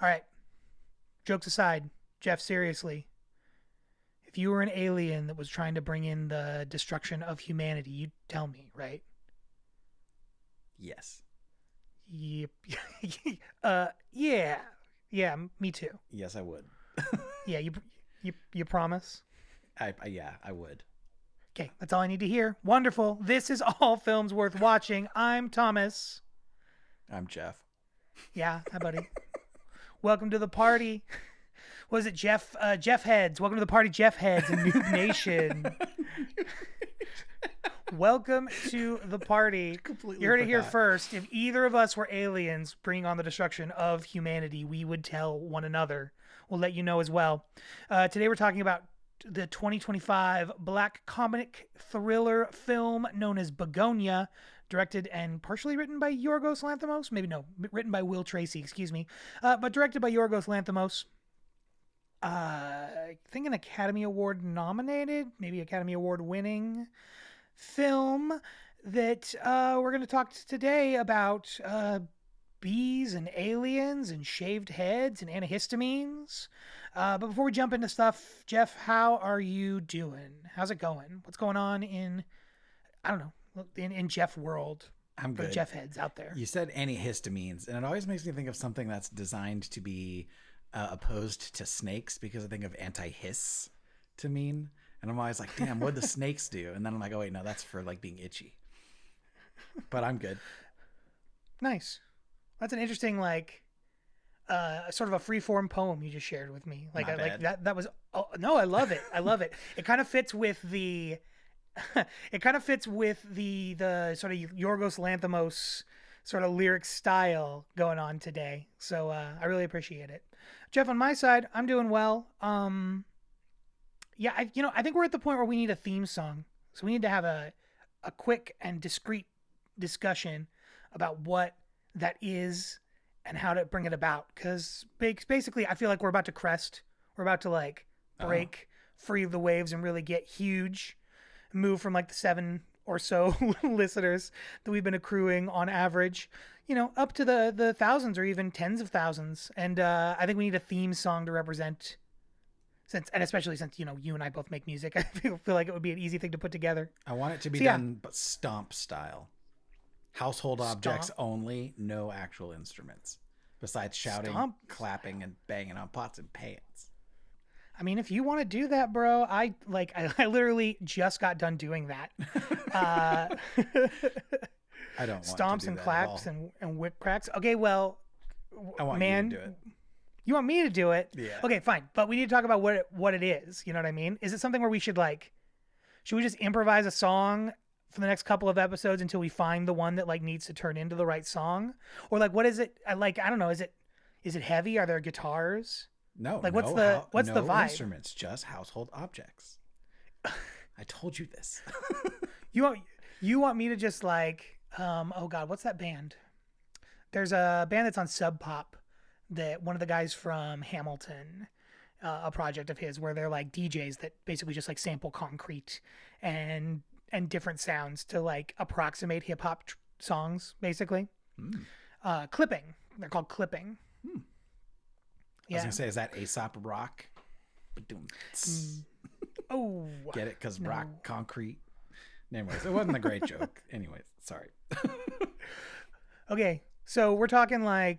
All right. Jokes aside, Jeff, seriously, if you were an alien that was trying to bring in the destruction of humanity, you'd tell me, right? Yes. Yep. Yeah. Yeah, me too. Yes, I would. Yeah, you promise? Yeah, I would. Okay, that's all I need to hear. Wonderful. This is All Films Worth Watching. I'm Thomas. I'm Jeff. Yeah, hi buddy. Welcome to the party. Was it Jeff? Jeff Heads. Welcome to the party, Jeff Heads and Noob Nation. Welcome to the party. Completely You heard it here forgot. first. If either of us were aliens bringing on the destruction of humanity, we would tell one another. We'll let you know as well. Today we're talking about the 2025 black comedic thriller film known as Bugonia, directed and partially written by Yorgos Lanthimos. Maybe no, written by Will Tracy, excuse me. But directed by Yorgos Lanthimos. I think an Academy Award nominated, maybe Academy Award winning film that we're going to talk today about bees and aliens and shaved heads and antihistamines. But before we jump into stuff, Jeff, how are you doing? How's it going? What's going on in, I don't know, in Jeff world? I'm For good. the Jeff heads out there. You said antihistamines, and it always makes me think of something that's designed to be opposed to snakes, because I think of anti-hiss to mean. And I'm always like, damn, what'd the snakes do? And then I'm like, oh, wait, no, that's for like being itchy. But I'm good. Nice. That's an interesting, like, sort of a free-form poem you just shared with me. Like, Not like bad. that was, oh, no, I love it. I love it. It kind of fits with the, it kind of fits with the sort of Yorgos Lanthimos sort of lyric style going on today. So I really appreciate it. Jeff, on my side, I'm doing well. Yeah, I think we're at the point where we need a theme song. So we need to have a quick and discreet discussion about what that is and how to bring it about. Because basically, I feel like we're about to crest. We're about to like break free of the waves and really get huge. Move from like the 7 or so listeners that we've been accruing on average, up to the thousands or even tens of thousands. And I think we need a theme song to represent. Especially since you and I both make music, I feel like it would be an easy thing to put together. I want it to be So, yeah. done, but stomp style. Household objects only, no actual instruments. Besides shouting, Stomp. clapping, and banging on pots and pans. I mean, if you want to do that, bro, I literally just got done doing that. I don't want Stomps to do and that claps at all. and whip cracks. Okay, well, I want man, you to do it. you want me to do it? Yeah. Okay, fine. But we need to talk about what it is. You know what I mean? Is it something where we should we just improvise a song for the next couple of episodes until we find the one that needs to turn into the right song? Or what is it? I don't know. Is it heavy? Are there guitars? No. What's no, the no vibe? instruments, just household objects. I told you this. You want me to just oh God, what's that band? There's a band that's on Sub Pop that one of the guys from Hamilton, a project of his where they're DJs that basically just sample concrete and different sounds to approximate hip hop songs basically. Clipping. They're called Clipping. I was gonna say, is that Aesop Rock? Ba-doom. Oh, Get it? Because no. rock, concrete. Anyways, it wasn't a great joke. Anyways, sorry. Okay, so we're talking well,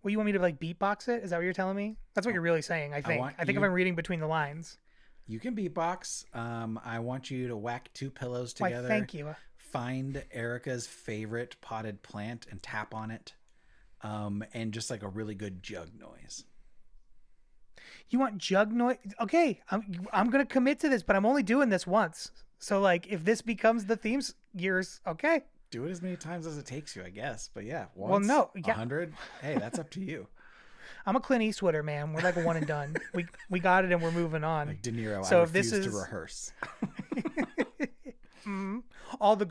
you want me to beatbox it? Is that what you're telling me? That's what you're really saying, I think. I think if I'm reading between the lines. You can beatbox. I want you to whack 2 pillows Why, together. thank you. Find Erica's favorite potted plant and tap on it. And just a really good jug noise. You want jug noise? Okay, I'm gonna commit to this, but I'm only doing this once. So if this becomes the themes, yours, okay. Do it as many times as it takes you, I guess. But yeah, Well, no, yeah. 100. Hey, that's up to you. I'm a Clint Eastwooder, man. We're a one and done. We got it and we're moving on. Like De Niro, So I if this refuse is- to rehearse. All the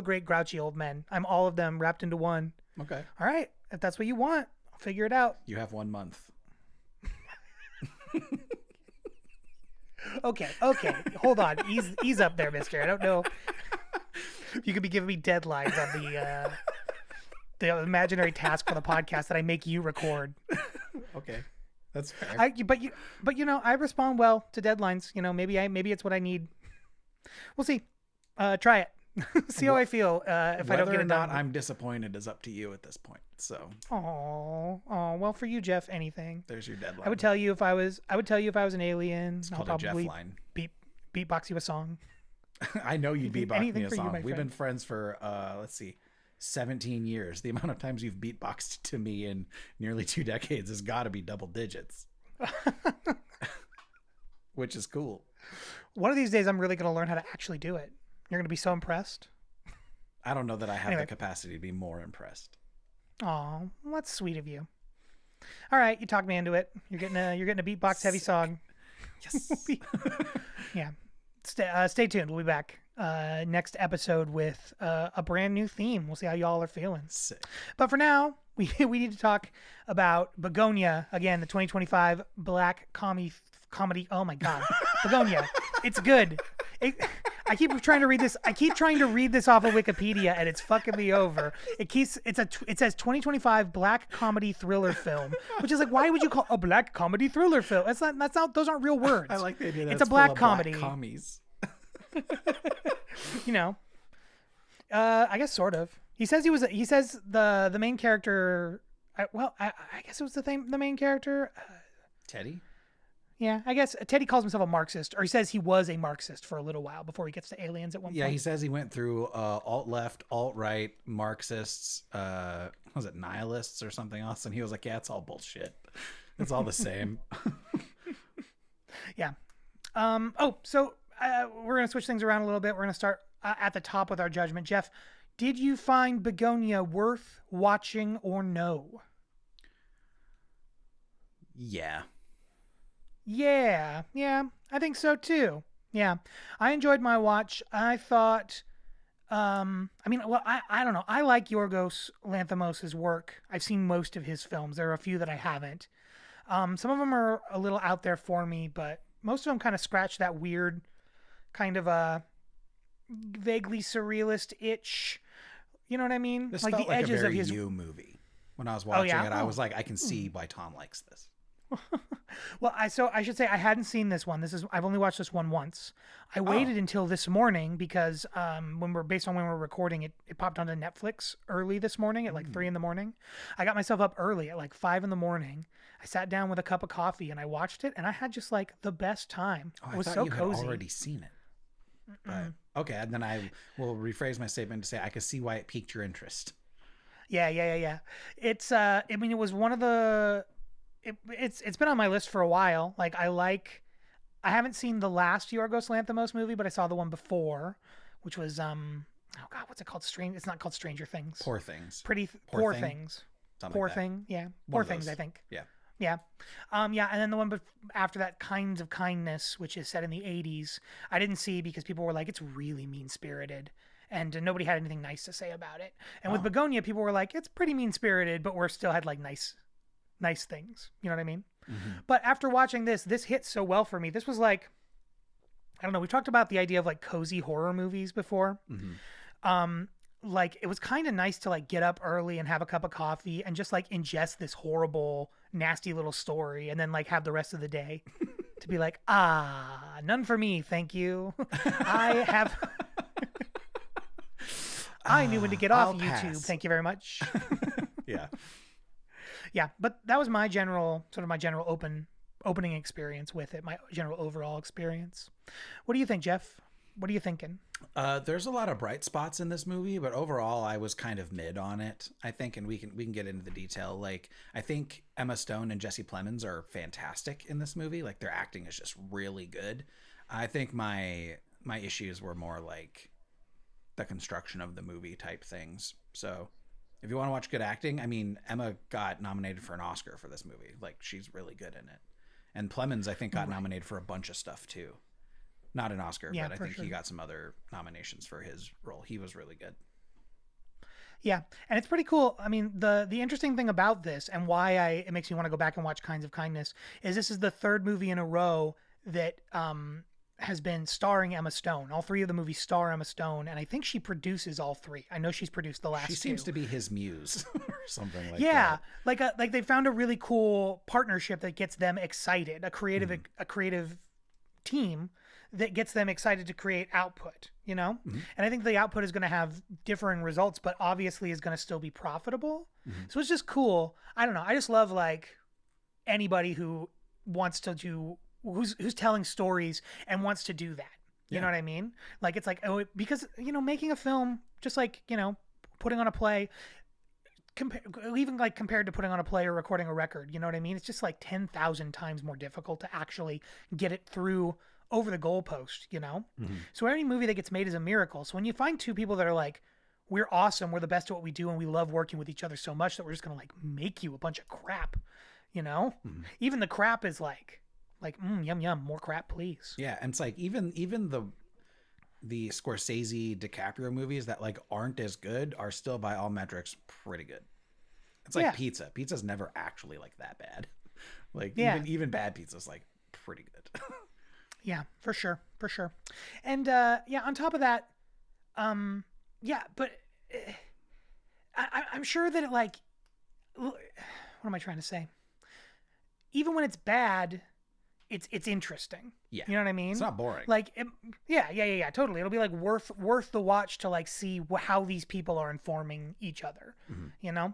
great grouchy old men. I'm all of them wrapped into one. Okay. All right, if that's what you want, I'll figure it out. You have 1 month. Okay. Hold on. Ease up there, mister. I don't know if you could be giving me deadlines on the imaginary task for the podcast that I make you record. Okay, that's fair. But I respond well to deadlines. Maybe it's what I need. We'll see. Try it. See how I feel if I don't get Whether it or not done. I'm disappointed is up to you at this point. So Oh, well, for you, Jeff, anything. there's your deadline. I would tell you if I was an alien. It's I'll called a Jeff probably line. beatbox you a song. I know you'd beatbox Anything me a for you, song. my We've been friend. friends for 17 years. The amount of times you've beatboxed to me in nearly 2 decades has got to be double digits, which is cool. One of these days, I'm really going to learn how to actually do it. You're going to be so impressed. I don't know that I have Anyway. the capacity to be more impressed. Oh, well, that's sweet of you. All right, you talked me into it. You're getting a beatbox heavy song. Yes. Yeah. Stay tuned. We'll be back next episode with a brand new theme. We'll see how y'all are feeling. Sick. But for now, we need to talk about Bugonia again, the 2025 black comedy. Oh my God, Bugonia! It's good. I keep trying to read this. I keep trying to read this off of Wikipedia, and it's fucking me over. It says 2025 black comedy thriller film, which is like, why would you call a black comedy thriller film? That's not. Those aren't real words. I like the idea that it's a black comedy. Black commies. I guess sort of. He says the main character. I guess it was the main character. Teddy. Yeah, I guess Teddy calls himself a Marxist, or he says he was a Marxist for a little while before he gets to aliens at one point. Yeah, he says he went through alt-left, alt-right, Marxists, was it nihilists or something else? And he was like, yeah, it's all bullshit. It's all the same. Yeah. So we're going to switch things around a little bit. We're going to start at the top with our judgment. Jeff, did you find Bugonia worth watching or no? Yeah. Yeah, I think so too. Yeah, I enjoyed my watch. I thought, I don't know. I like Yorgos Lanthimos' work. I've seen most of his films. There are a few that I haven't. Some of them are a little out there for me, but most of them kind of scratch that weird kind of a vaguely surrealist itch. You know what I mean? This like felt the like edges a very of his you movie. When I was watching it, I Oh. was like, I can see why Tom likes this. Well, I should say I hadn't seen this one. I've only watched this one once. I waited until this morning because based on when we're recording, it popped onto Netflix early this morning at like 3 a.m. I got myself up early at like 5 a.m. I sat down with a cup of coffee and I watched it, and I had just like the best time. Oh, It was I thought so you cozy. had already seen it. But, okay, and then I will rephrase my statement to say I could see why it piqued your interest. Yeah. It's it was one of the. It's been on my list for a while. Like I haven't seen the last Yorgos Lanthimos movie, but I saw the one before, which was oh God, what's it called? It's not called Stranger Things. Poor Things. Poor Things. Something Poor like that. Thing. Yeah. One Poor of Things, those. I think. Yeah. Yeah. And then the one after that, Kinds of Kindness, which is set in the 80s, I didn't see because people were like, it's really mean-spirited. And nobody had anything nice to say about it. And with Bugonia, people were like, it's pretty mean-spirited, but we're still had like nice things. You know what I mean? Mm-hmm. But after watching this hit so well for me. This was like, I don't know. We talked about the idea of like cozy horror movies before. Mm-hmm. Like it was kind of nice to like get up early and have a cup of coffee and just like ingest this horrible, nasty little story and then like have the rest of the day to be like, none for me. Thank you. I knew when to get off I'll YouTube. pass. Thank you very much. Yeah. Yeah, but that was my general opening experience with it, my general overall experience. What do you think, Jeff? What are you thinking? There's a lot of bright spots in this movie, but overall I was kind of mid on it, I think, and we can get into the detail. Like, I think Emma Stone and Jesse Plemons are fantastic in this movie. Like, their acting is just really good. I think my issues were more like the construction of the movie type things. So if you want to watch good acting, I mean, Emma got nominated for an Oscar for this movie. Like, she's really good in it. And Plemons, I think, got nominated for a bunch of stuff too. Not an Oscar, Yeah, but I for think sure. he got some other nominations for his role. He was really good. Yeah, and it's pretty cool. I mean, the interesting thing about this and why it makes me want to go back and watch Kinds of Kindness is this is the third movie in a row that has been starring Emma Stone. All three of the movies star Emma Stone, and I think she produces all three. I know she's produced the last two. She seems to be his muse or something like Yeah, that. like they found a really cool partnership that gets them excited, a creative team that gets them excited to create output, you know? And I think the output is going to have differing results, but obviously is going to still be profitable. So it's just cool. I don't know. I just love like anybody who wants to do, who's telling stories and wants to do that. You know what I mean? Like, it's like, oh, because, you know, making a film, just like, you know, putting on a play, even like compared to putting on a play or recording a record, you know what I mean? It's just like 10,000 times more difficult to actually get it through over the goalpost, you know? So any movie that gets made is a miracle. So when you find two people that are like, we're awesome, we're the best at what we do, and we love working with each other so much that we're just going to like make you a bunch of crap, you know? Even the crap is like, yum, yum, more crap, please. Yeah. And it's like, even the Scorsese DiCaprio movies that like aren't as good are still by all metrics pretty good. It's like pizza. Pizza's never actually like that bad. Like even bad pizza's like pretty good. Yeah, for sure. For sure. And on top of that, but I'm sure that it like, what am I trying to say? Even when it's bad, it's interesting. Yeah. You know what I mean? It's not boring. Like, totally. It'll be like worth the watch to like see how these people are informing each other, you know?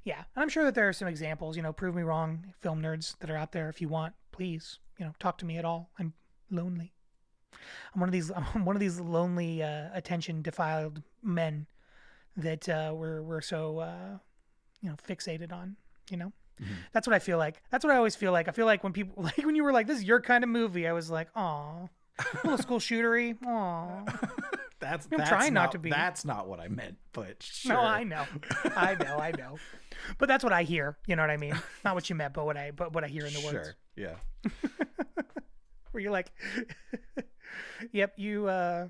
Yeah. And I'm sure that there are some examples, you know, prove me wrong, film nerds that are out there. If you want, please, you know, talk to me at all. I'm lonely. I'm one of these lonely, attention defiled men that we're so you know, fixated on, you know. That's what I feel like. That's what I always feel like. I feel like when people, like when you were like, this is your kind of movie, I was like, aw, little school shootery, aw. That's trying not to be. That's not what I meant, but sure. No, I know. But that's what I hear. You know what I mean? Not what you meant, but what I hear in the words. Sure. Yeah. Where you're like, yep, you. Yeah,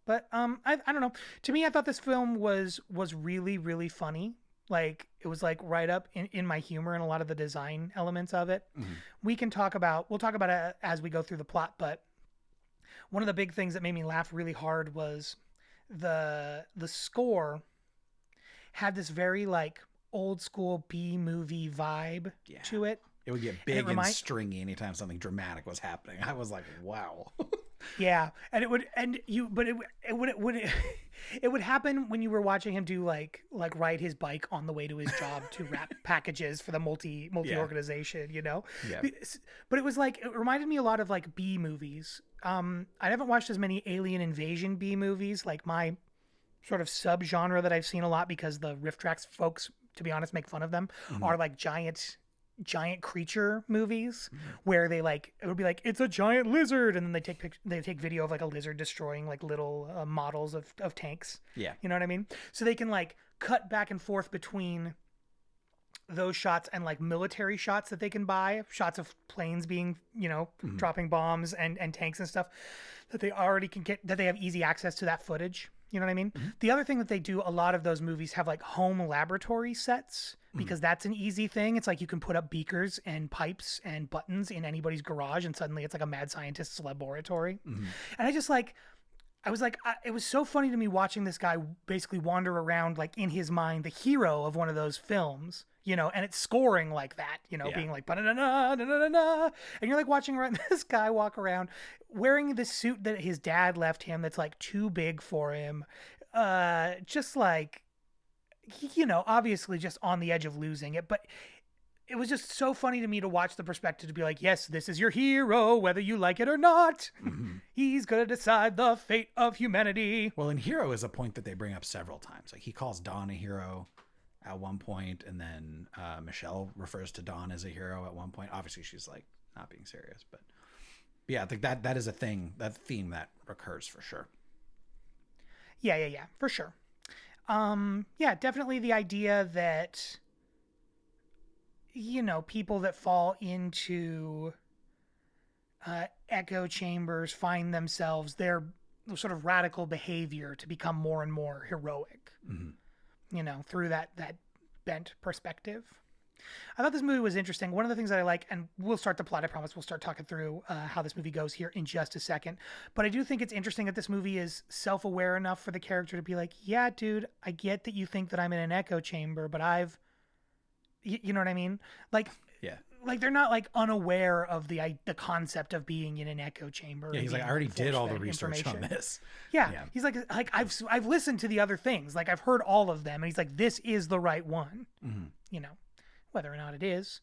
but I don't know. To me, I thought this film was really, really funny. Like, it was like right up in my humor and a lot of the design elements of it. We'll talk about it as we go through the plot, but one of the big things that made me laugh really hard was the score had this very like old school B movie vibe to it. It would get big and stringy anytime something dramatic was happening. I was like, wow. Yeah, and it would happen when you were watching him do like ride his bike on the way to his job to wrap packages for the multi organization, you know. Yeah. But it was like, it reminded me a lot of like B movies. I haven't watched as many alien invasion B movies. Like, my sort of sub genre that I've seen a lot, because the Riff Tracks folks, to be honest, make fun of them, are like giant creature movies where they like, it would be like, it's a giant lizard, and then they take video of like a lizard destroying like little models of tanks. Yeah. You know what I mean? So they can like cut back and forth between those shots and like military shots that they can buy, shots of planes being, you know, dropping bombs and tanks and stuff that they already can get, that they have easy access to that footage. You know what I mean? The other thing that they do, a lot of those movies have like home laboratory sets, because that's an easy thing. It's like you can put up beakers and pipes and buttons in anybody's garage, and suddenly it's like a mad scientist's laboratory. And I was like, it was so funny to me watching this guy basically wander around like in his mind, the hero of one of those films, you know, and it's scoring like that, you know, being like, ba-da-da-da-da-da-da. And you're like watching this guy walk around wearing this suit that his dad left him that's like too big for him. Just like, you know, obviously just on the edge of losing it. But it was just so funny to me to watch the perspective, to be like, yes, this is your hero, whether you like it or not. He's going to decide the fate of humanity. Well, and hero is a point that they bring up several times. Like, he calls Dawn a hero at one point, and then Michelle refers to Dawn as a hero at one point. Obviously, she's like not being serious, but yeah, I think that is a thing, that theme that recurs for sure. Yeah, for sure. Yeah, definitely the idea that, you know, people that fall into echo chambers find themselves, their sort of radical behavior to become more and more heroic, you know, through that bent perspective. I thought this movie was interesting. One of the things that I like, and we'll start the plot, I promise, we'll start talking through how this movie goes here in just a second. But I do think it's interesting that this movie is self-aware enough for the character to be like, yeah, dude, I get that you think that I'm in an echo chamber, but you know what I mean? Like, Yeah. like they're not like unaware of the concept of being in an echo chamber. Yeah, he's like, I already did all the research on this. Yeah. He's like I've listened to the other things. Like I've heard all of them, and he's like, this is the right one. Mm-hmm. You know, whether or not it is.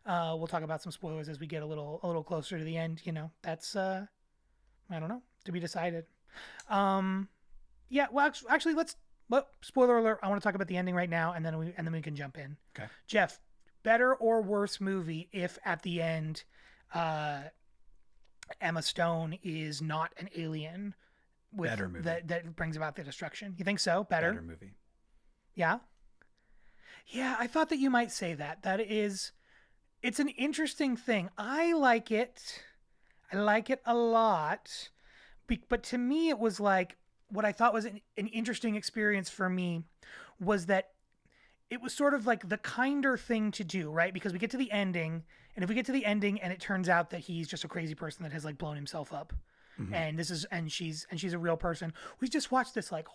We'll talk about some spoilers as we get a little closer to the end. You know, that's I don't know, to be decided. Yeah. Well, actually, spoiler alert. I want to talk about the ending right now, and then we can jump in. Okay. Jeff, better or worse movie if at the end Emma Stone is not an alien with Better movie. that brings about the destruction? You think so? Better movie. Yeah. Yeah, I thought that you might say that. It's an interesting thing. I like it. I like it a lot. But to me, it was like, what I thought was an interesting experience for me was that it was sort of like the kinder thing to do, right? Because we get to the ending, and if we get to the ending and it turns out that he's just a crazy person that has like blown himself up, Mm-hmm. and she's a real person, we just watched this like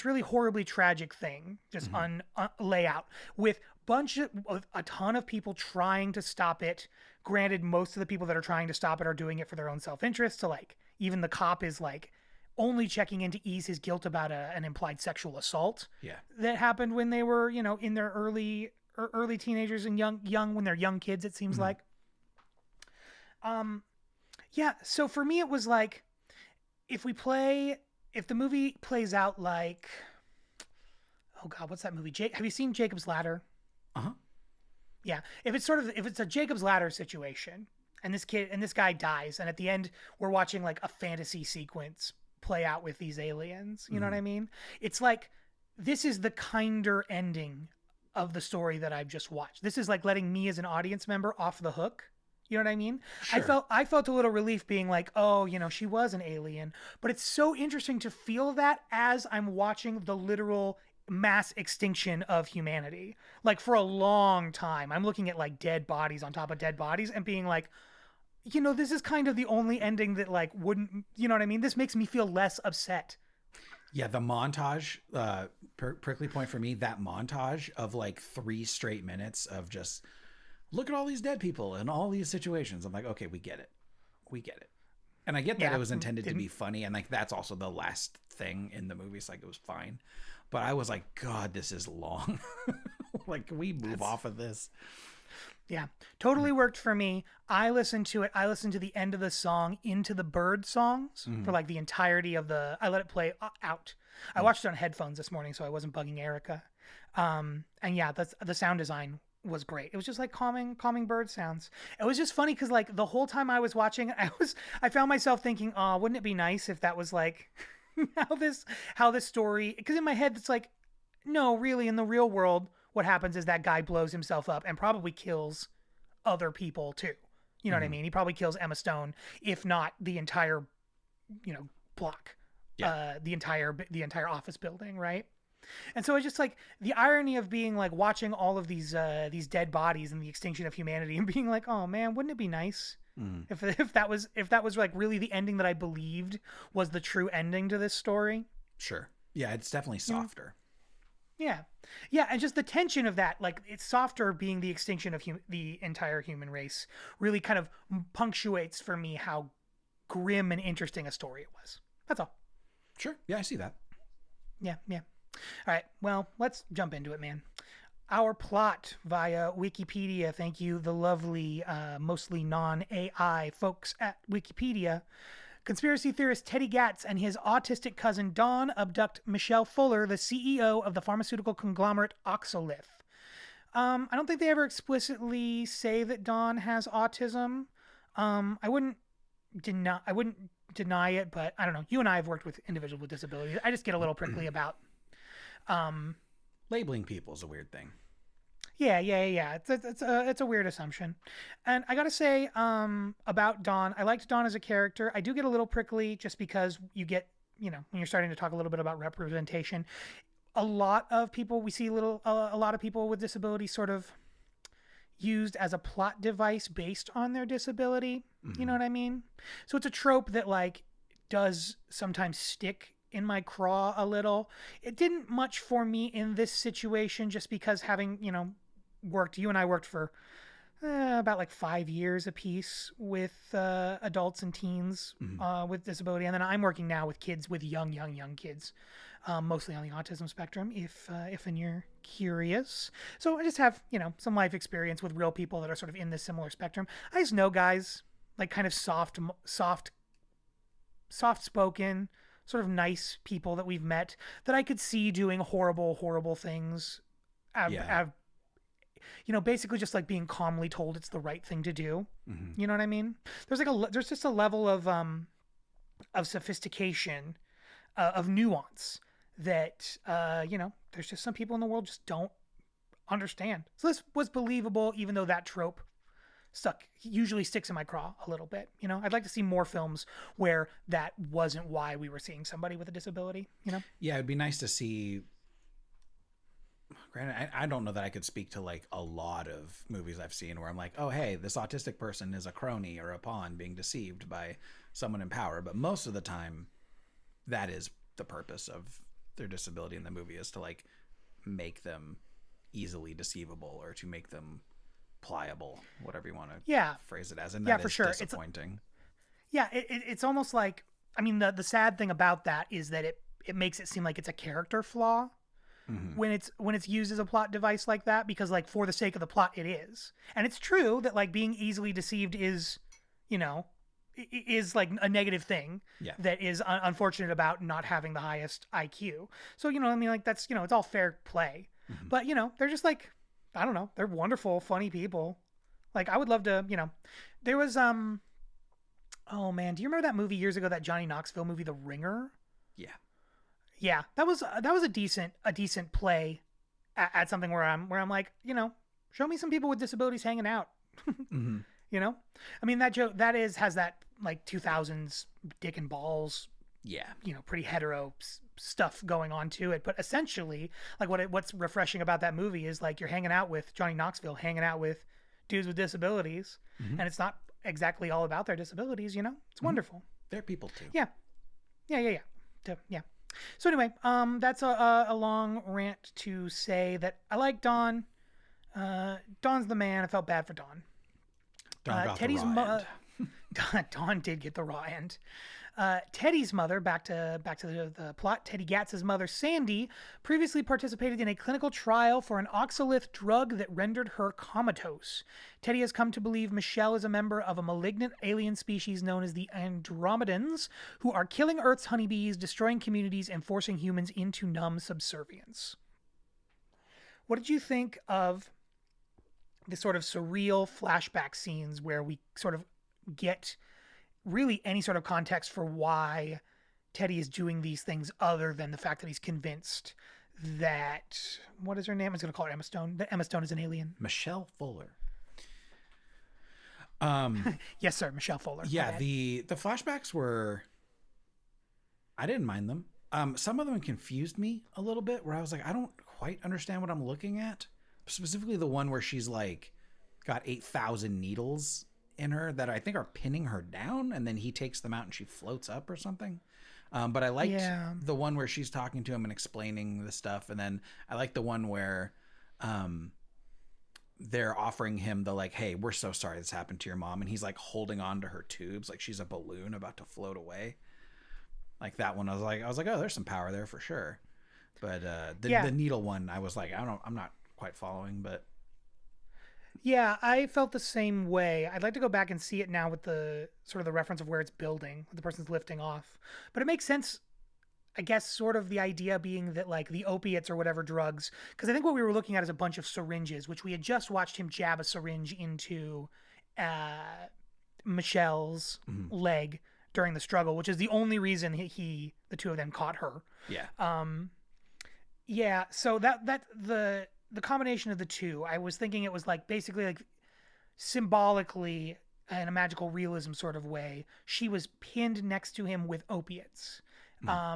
really horribly tragic thing just lay out with a ton of people trying to stop it. Granted, most of the people that are trying to stop it are doing it for their own self-interest. So like, even the cop is like only checking in to ease his guilt about an implied sexual assault that happened when they were, you know, in their early teenagers and young when they're young kids, it seems like. Yeah. So for me, it was like, if the movie plays out like, oh God, what's that movie? Have you seen Jacob's Ladder? Uh-huh. Yeah. If it's a Jacob's Ladder situation, and this guy dies, and at the end we're watching like a fantasy sequence play out with these aliens. You know what I mean? It's like, this is the kinder ending of the story that I've just watched. This is like letting me as an audience member off the hook. You know what I mean? Sure. I felt a little relief being like, oh, you know, she was an alien. But it's so interesting to feel that as I'm watching the literal mass extinction of humanity. Like, for a long time, I'm looking at like dead bodies on top of dead bodies and being like, you know, this is kind of the only ending that like wouldn't, you know what I mean? This makes me feel less upset. Yeah, the montage, prickly point for me, that montage of like 3 straight minutes of just, look at all these dead people in all these situations. I'm like, okay, we get it. And I get that it was intended to be funny. And like, that's also the last thing in the movie. It's like, it was fine. But I was like, God, this is long. Like, can we move off of this? Yeah, totally worked for me. I listened to the end of the song into the bird songs for like the entirety of I let it play out. I watched it on headphones this morning, so I wasn't bugging Erica. And yeah, the sound design was great. It was just like calming bird sounds. It was just funny because like the whole time I was watching, I found myself thinking, oh, wouldn't it be nice if that was like how this story, because in my head it's like, no, really, in the real world, what happens is that guy blows himself up and probably kills other people too. You know what I mean? He probably kills Emma Stone, if not the entire, you know, block, the entire office building, right? And so it's just like the irony of being like watching all of these dead bodies and the extinction of humanity and being like, oh man, wouldn't it be nice if that was like really the ending that I believed was the true ending to this story? Sure. Yeah, it's definitely softer. Yeah. Yeah, and just the tension of that, like, it's softer being the extinction of the entire human race, really kind of punctuates for me how grim and interesting a story it was. That's all. Sure. Yeah, I see that. Yeah. All right, well, let's jump into it, man. Our plot via Wikipedia. Thank you, the lovely, mostly non-AI folks at Wikipedia. Conspiracy theorist Teddy Gatz and his autistic cousin Dawn abduct Michelle Fuller, the CEO of the pharmaceutical conglomerate Oxolith. I don't think they ever explicitly say that Dawn has autism. I wouldn't deny it, but I don't know. You and I have worked with individuals with disabilities. I just get a little prickly about labeling people is a weird thing. Yeah. It's a weird assumption. And I gotta say, about Dawn, I liked Dawn as a character. I do get a little prickly just because you get, you know, when you're starting to talk a little bit about representation. a lot of people we see a lot of people with disabilities sort of used as a plot device based on their disability. You know Hmm. what I mean? So it's a trope that like does sometimes stick in my craw a little. It didn't much for me in this situation just because having, worked, you and I worked for about like 5 years apiece with adults and teens Hmm. with disability. And then I'm working now with kids, with young kids, mostly on the autism spectrum, if and you're curious. So I just have, some life experience with real people that are sort of in this similar spectrum. I just know guys like kind of soft spoken, sort of nice people that we've met that I could see doing horrible things. Yeah. Basically just like being calmly told it's the right thing to do. Hmm. You know what I mean? There's just a level of sophistication, of nuance that there's just some people in the world just don't understand. So this was believable, even though that trope usually sticks in my craw a little bit. I'd like to see more films where that wasn't why we were seeing somebody with a disability. Yeah, it'd be nice to see. Granted, I don't know that I could speak to like a lot of movies I've seen where I'm like, oh, hey, this autistic person is a crony or a pawn being deceived by someone in power. But most of the time, that is the purpose of their disability in the movie, is to like make them easily deceivable or to make them pliable, whatever you want to Yeah, phrase it as. And yeah, that for is sure. disappointing. It's almost like, I mean, the sad thing about that is that it makes it seem like it's a character flaw Hmm. when it's used as a plot device like that, because like for the sake of the plot it is. And it's true that like being easily deceived is, you know is like a negative thing Yeah. that is unfortunate about not having the highest IQ. So I mean, like that's, it's all fair play. Hmm. But they're just like, I don't know, they're wonderful, funny people. Like I would love to, there was oh man, do you remember that movie years ago, that Johnny Knoxville movie, The Ringer? Yeah. Yeah, that was a decent play at something where I'm like, show me some people with disabilities hanging out. Hmm. you know, I mean that joke has that like 2000s dick and balls, Yeah. pretty hetero stuff going on to it. But essentially, like what's refreshing about that movie is like you're hanging out with Johnny Knoxville, hanging out with dudes with disabilities, Hmm. and it's not exactly all about their disabilities. It's Hmm. wonderful. They're people too. Yeah, yeah. Yeah. So anyway, that's a long rant to say that I like Don. Don's the man. I felt bad for Don. Don got the Teddy's raw end. Don did get the raw end. Teddy's mother, back to the plot. Teddy Gatz's mother, Sandy, previously participated in a clinical trial for an oxalate drug that rendered her comatose. Teddy has come to believe Michelle is a member of a malignant alien species known as the Andromedans, who are killing Earth's honeybees, destroying communities, and forcing humans into numb subservience. What did you think of the sort of surreal flashback scenes where we sort of get really any sort of context for why Teddy is doing these things, other than the fact that he's convinced that, what is her name? I was going to call her Emma Stone. That Emma Stone is an alien. Michelle Fuller. Yes, sir, Michelle Fuller. Yeah, the flashbacks were, I didn't mind them. Some of them confused me a little bit, where I was like, I don't quite understand what I'm looking at. Specifically the one where she's like got 8,000 needles in her that I think are pinning her down, and then he takes them out and she floats up or something. But I liked Yeah. the one where she's talking to him and explaining the stuff, and then I like the one where they're offering him the like, hey, we're so sorry this happened to your mom, and he's like holding on to her tubes like she's a balloon about to float away. Like that one, I was like, oh, there's some power there for sure. But the needle one, I was like, I'm not quite following, but Yeah, I felt the same way. I'd like to go back and see it now with the sort of the reference of where it's building, what the person's lifting off. But it makes sense, I guess, sort of the idea being that like the opiates or whatever drugs, because I think what we were looking at is a bunch of syringes, which we had just watched him jab a syringe into Michelle's mhm. leg during the struggle, which is the only reason the two of them caught her. Yeah. Yeah, so that the combination of the two, I was thinking it was like basically like symbolically, in a magical realism sort of way, she was pinned next to him with opiates.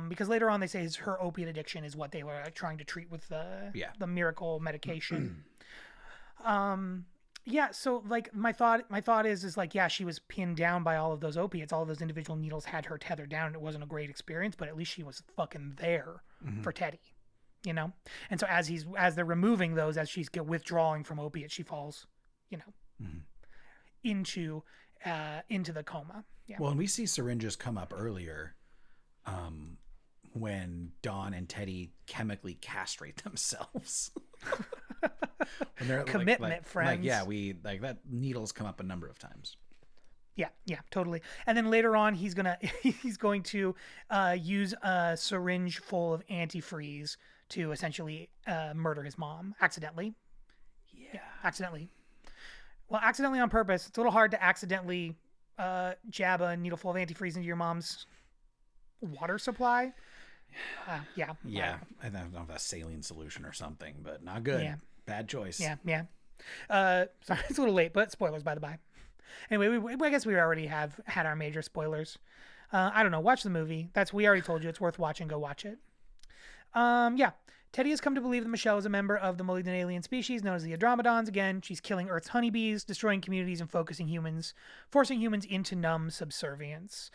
Because later on they say her opiate addiction is what they were trying to treat with the miracle medication. Yeah, so like my thought is like, yeah, she was pinned down by all of those opiates. All of those individual needles had her tethered down, and it wasn't a great experience, but at least she was fucking there for Teddy, you know? And so as they're removing those, as she's withdrawing from opiates, she falls, you know, into the coma. Yeah. Well, and we see syringes come up earlier, when Dawn and Teddy chemically castrate themselves. When they're Commitment, friends. Like, yeah, we like that needles come up a number of times. Yeah, totally. And then later on, he's going to use a syringe full of antifreeze to essentially murder his mom accidentally. Yeah, accidentally. Well, accidentally on purpose. It's a little hard to accidentally jab a needle full of antifreeze into your mom's water supply. Yeah. I don't know if that's saline solution or something, but not good. Yeah. Bad choice. Yeah. Sorry, it's a little late, but spoilers by the by. Anyway, I guess we already have had our major spoilers. I don't know. Watch the movie. We already told you it's worth watching. Go watch it. Yeah. Teddy has come to believe that Michelle is a member of the malignant alien species known as the Andromedons. Again, she's killing Earth's honeybees, destroying communities, and forcing humans into numb subservience.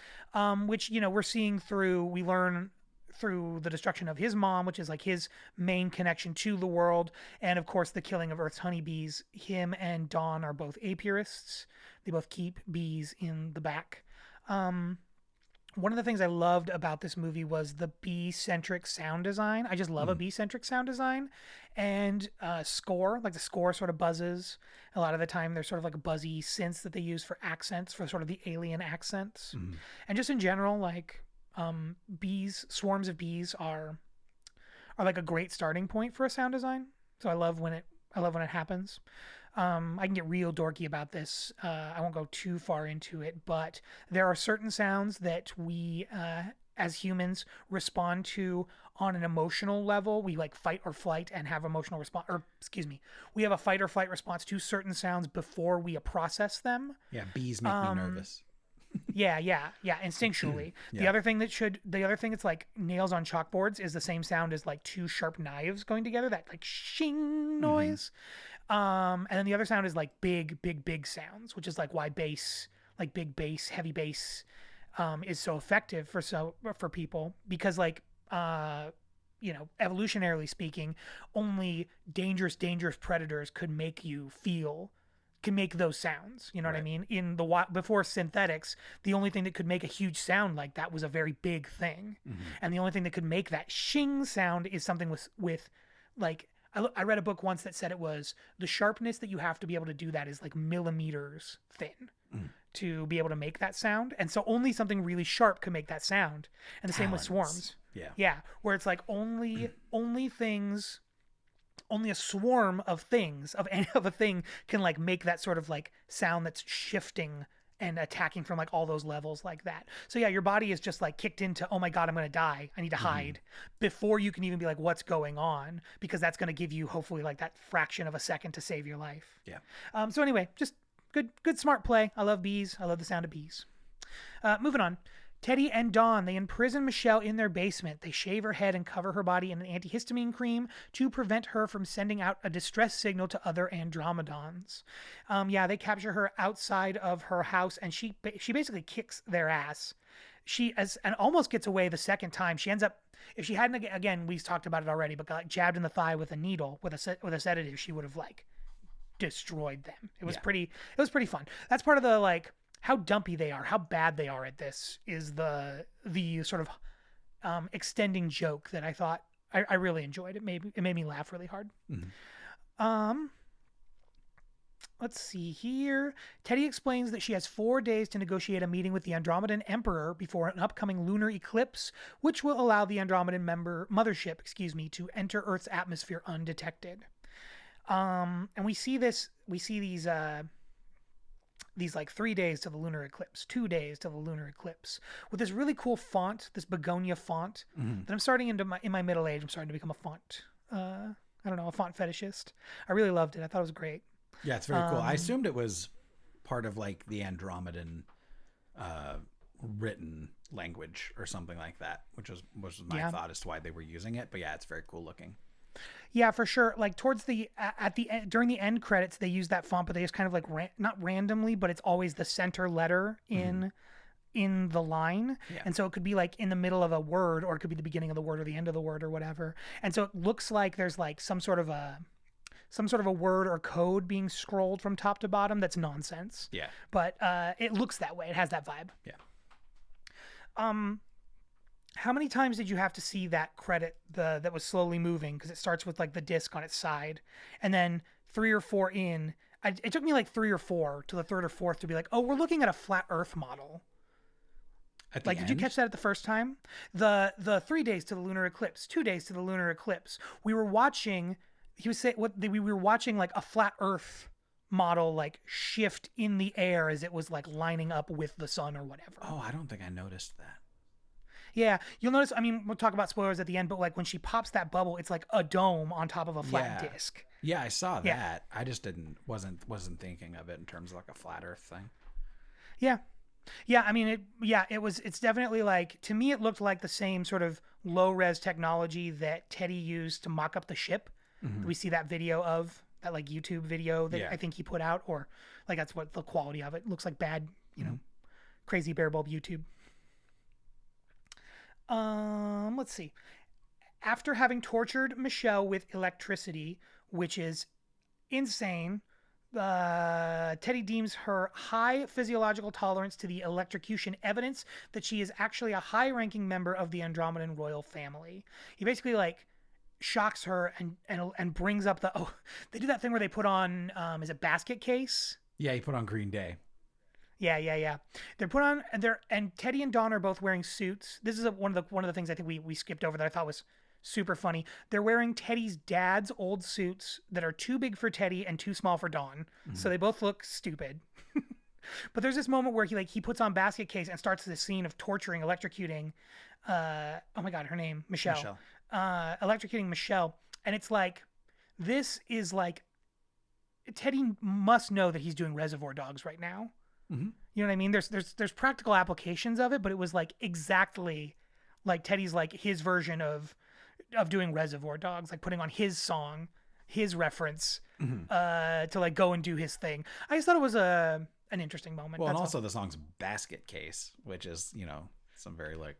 Which, you know, we learn through the destruction of his mom, which is like his main connection to the world, and of course the killing of Earth's honeybees. Him and Dawn are both apiarists. They both keep bees in the back. One of the things I loved about this movie was the bee-centric sound design. I just love a bee-centric sound design. And score, like the score sort of buzzes. A lot of the time there's sort of like buzzy synths that they use for accents, for sort of the alien accents. And just in general, like swarms of bees are like a great starting point for a sound design. So I love when it happens. I can get real dorky about this. I won't go too far into it, but there are certain sounds that we, as humans, respond to on an emotional level. We like fight or flight and have emotional response, we have a fight or flight response to certain sounds before we process them. Yeah, bees make me nervous. Yeah, instinctually. The other thing that's like nails on chalkboards is the same sound as like two sharp knives going together, that like shing noise. And then the other sound is like big sounds, which is like why bass, like big bass, heavy bass, is so effective for people, because like, you know, evolutionarily speaking, only dangerous predators can make those sounds. You know what I mean? Before synthetics, the only thing that could make a huge sound like that was a very big thing. And the only thing that could make that shing sound is something with like, I read a book once that said it was the sharpness that you have to be able to do that is like millimeters thin to be able to make that sound. And so only something really sharp could make that sound. And the same with swarms. Yeah. Where it's like only a swarm of things, of any of a thing, can like make that sort of like sound that's shifting and attacking from like all those levels like that. So yeah, your body is just like kicked into, oh my God, I'm going to die. I need to hide, before you can even be like, what's going on? Because that's going to give you hopefully like that fraction of a second to save your life. Yeah. So anyway, just good smart play. I love bees. I love the sound of bees. Moving on. Teddy and Dawn, they imprison Michelle in their basement. They shave her head and cover her body in an antihistamine cream to prevent her from sending out a distress signal to other Andromedons. They capture her outside of her house, and she basically kicks their ass. And almost gets away the second time. She ends up, if she hadn't, again, we talked about it already, but got like jabbed in the thigh with a needle, with a sedative, she would have like destroyed them. It was pretty fun. That's part of the like, how dumpy they are, how bad they are at this, is the sort of extending joke that I thought I really enjoyed. It made me laugh really hard. Let's see here. Teddy explains that she has 4 days to negotiate a meeting with the Andromedan Emperor before an upcoming lunar eclipse, which will allow the Andromedan mothership, to enter Earth's atmosphere undetected. And we see these like 3 days to the lunar eclipse, 2 days to the lunar eclipse, with this really cool font, this Bugonia font, that I'm starting in my middle age. I'm starting to become a font, a font fetishist. I really loved it. I thought it was great. Yeah, it's very cool. I assumed it was part of like the Andromedan written language or something like that, which was my Yeah. thought as to why they were using it. But yeah, it's very cool looking. Yeah, for sure. Like towards the at the end, during the end credits, they use that font, but they just kind of like not randomly, but it's always the center letter in the line. Yeah. And so it could be like in the middle of a word, or it could be the beginning of the word or the end of the word or whatever. And so it looks like there's like some sort of a word or code being scrolled from top to bottom that's nonsense. Yeah. But it looks that way. It has that vibe. Yeah. How many times did you have to see that credit that was slowly moving, because it starts with like the disc on its side, and then 3 or 4 in, it took me like 3 or 4 to the third or fourth to be like, oh, we're looking at a flat Earth model. Like, did you catch that at the first time? The 3 days to the lunar eclipse, 2 days to the lunar eclipse. We were watching. He was saying we were watching like a flat Earth model like shift in the air as it was like lining up with the sun or whatever. Oh, I don't think I noticed that. Yeah, you'll notice. I mean, we'll talk about spoilers at the end, but like when she pops that bubble, it's like a dome on top of a flat disc. Yeah, I saw that. I just wasn't thinking of it in terms of like a flat Earth thing. Yeah. I mean, it's definitely like, to me, it looked like the same sort of low res technology that Teddy used to mock up the ship. We see that video of that like YouTube video that I think he put out, or like that's what the quality of it looks like. Bad, crazy bare bulb YouTube. Let's see. After having tortured Michelle with electricity, which is insane, Teddy deems her high physiological tolerance to the electrocution evidence that she is actually a high-ranking member of the Andromedan royal family. He basically like shocks her and brings up they do that thing where they put on is it basket case? Yeah, he put on Green Day. Yeah. They're put on, and Teddy and Dawn are both wearing suits. This is one of the things I think we skipped over that I thought was super funny. They're wearing Teddy's dad's old suits that are too big for Teddy and too small for Dawn. So they both look stupid. But there's this moment where he puts on basket case and starts this scene of torturing, electrocuting. Oh my God, her name, Michelle. Electrocuting Michelle, and it's like, this is like, Teddy must know that he's doing Reservoir Dogs right now. You know what I mean? There's practical applications of it, but it was like exactly like Teddy's like his version of doing Reservoir Dogs, like putting on his song, his reference, to like go and do his thing. I just thought it was an interesting moment. Well, and also the song's Basket Case, which is, some very like.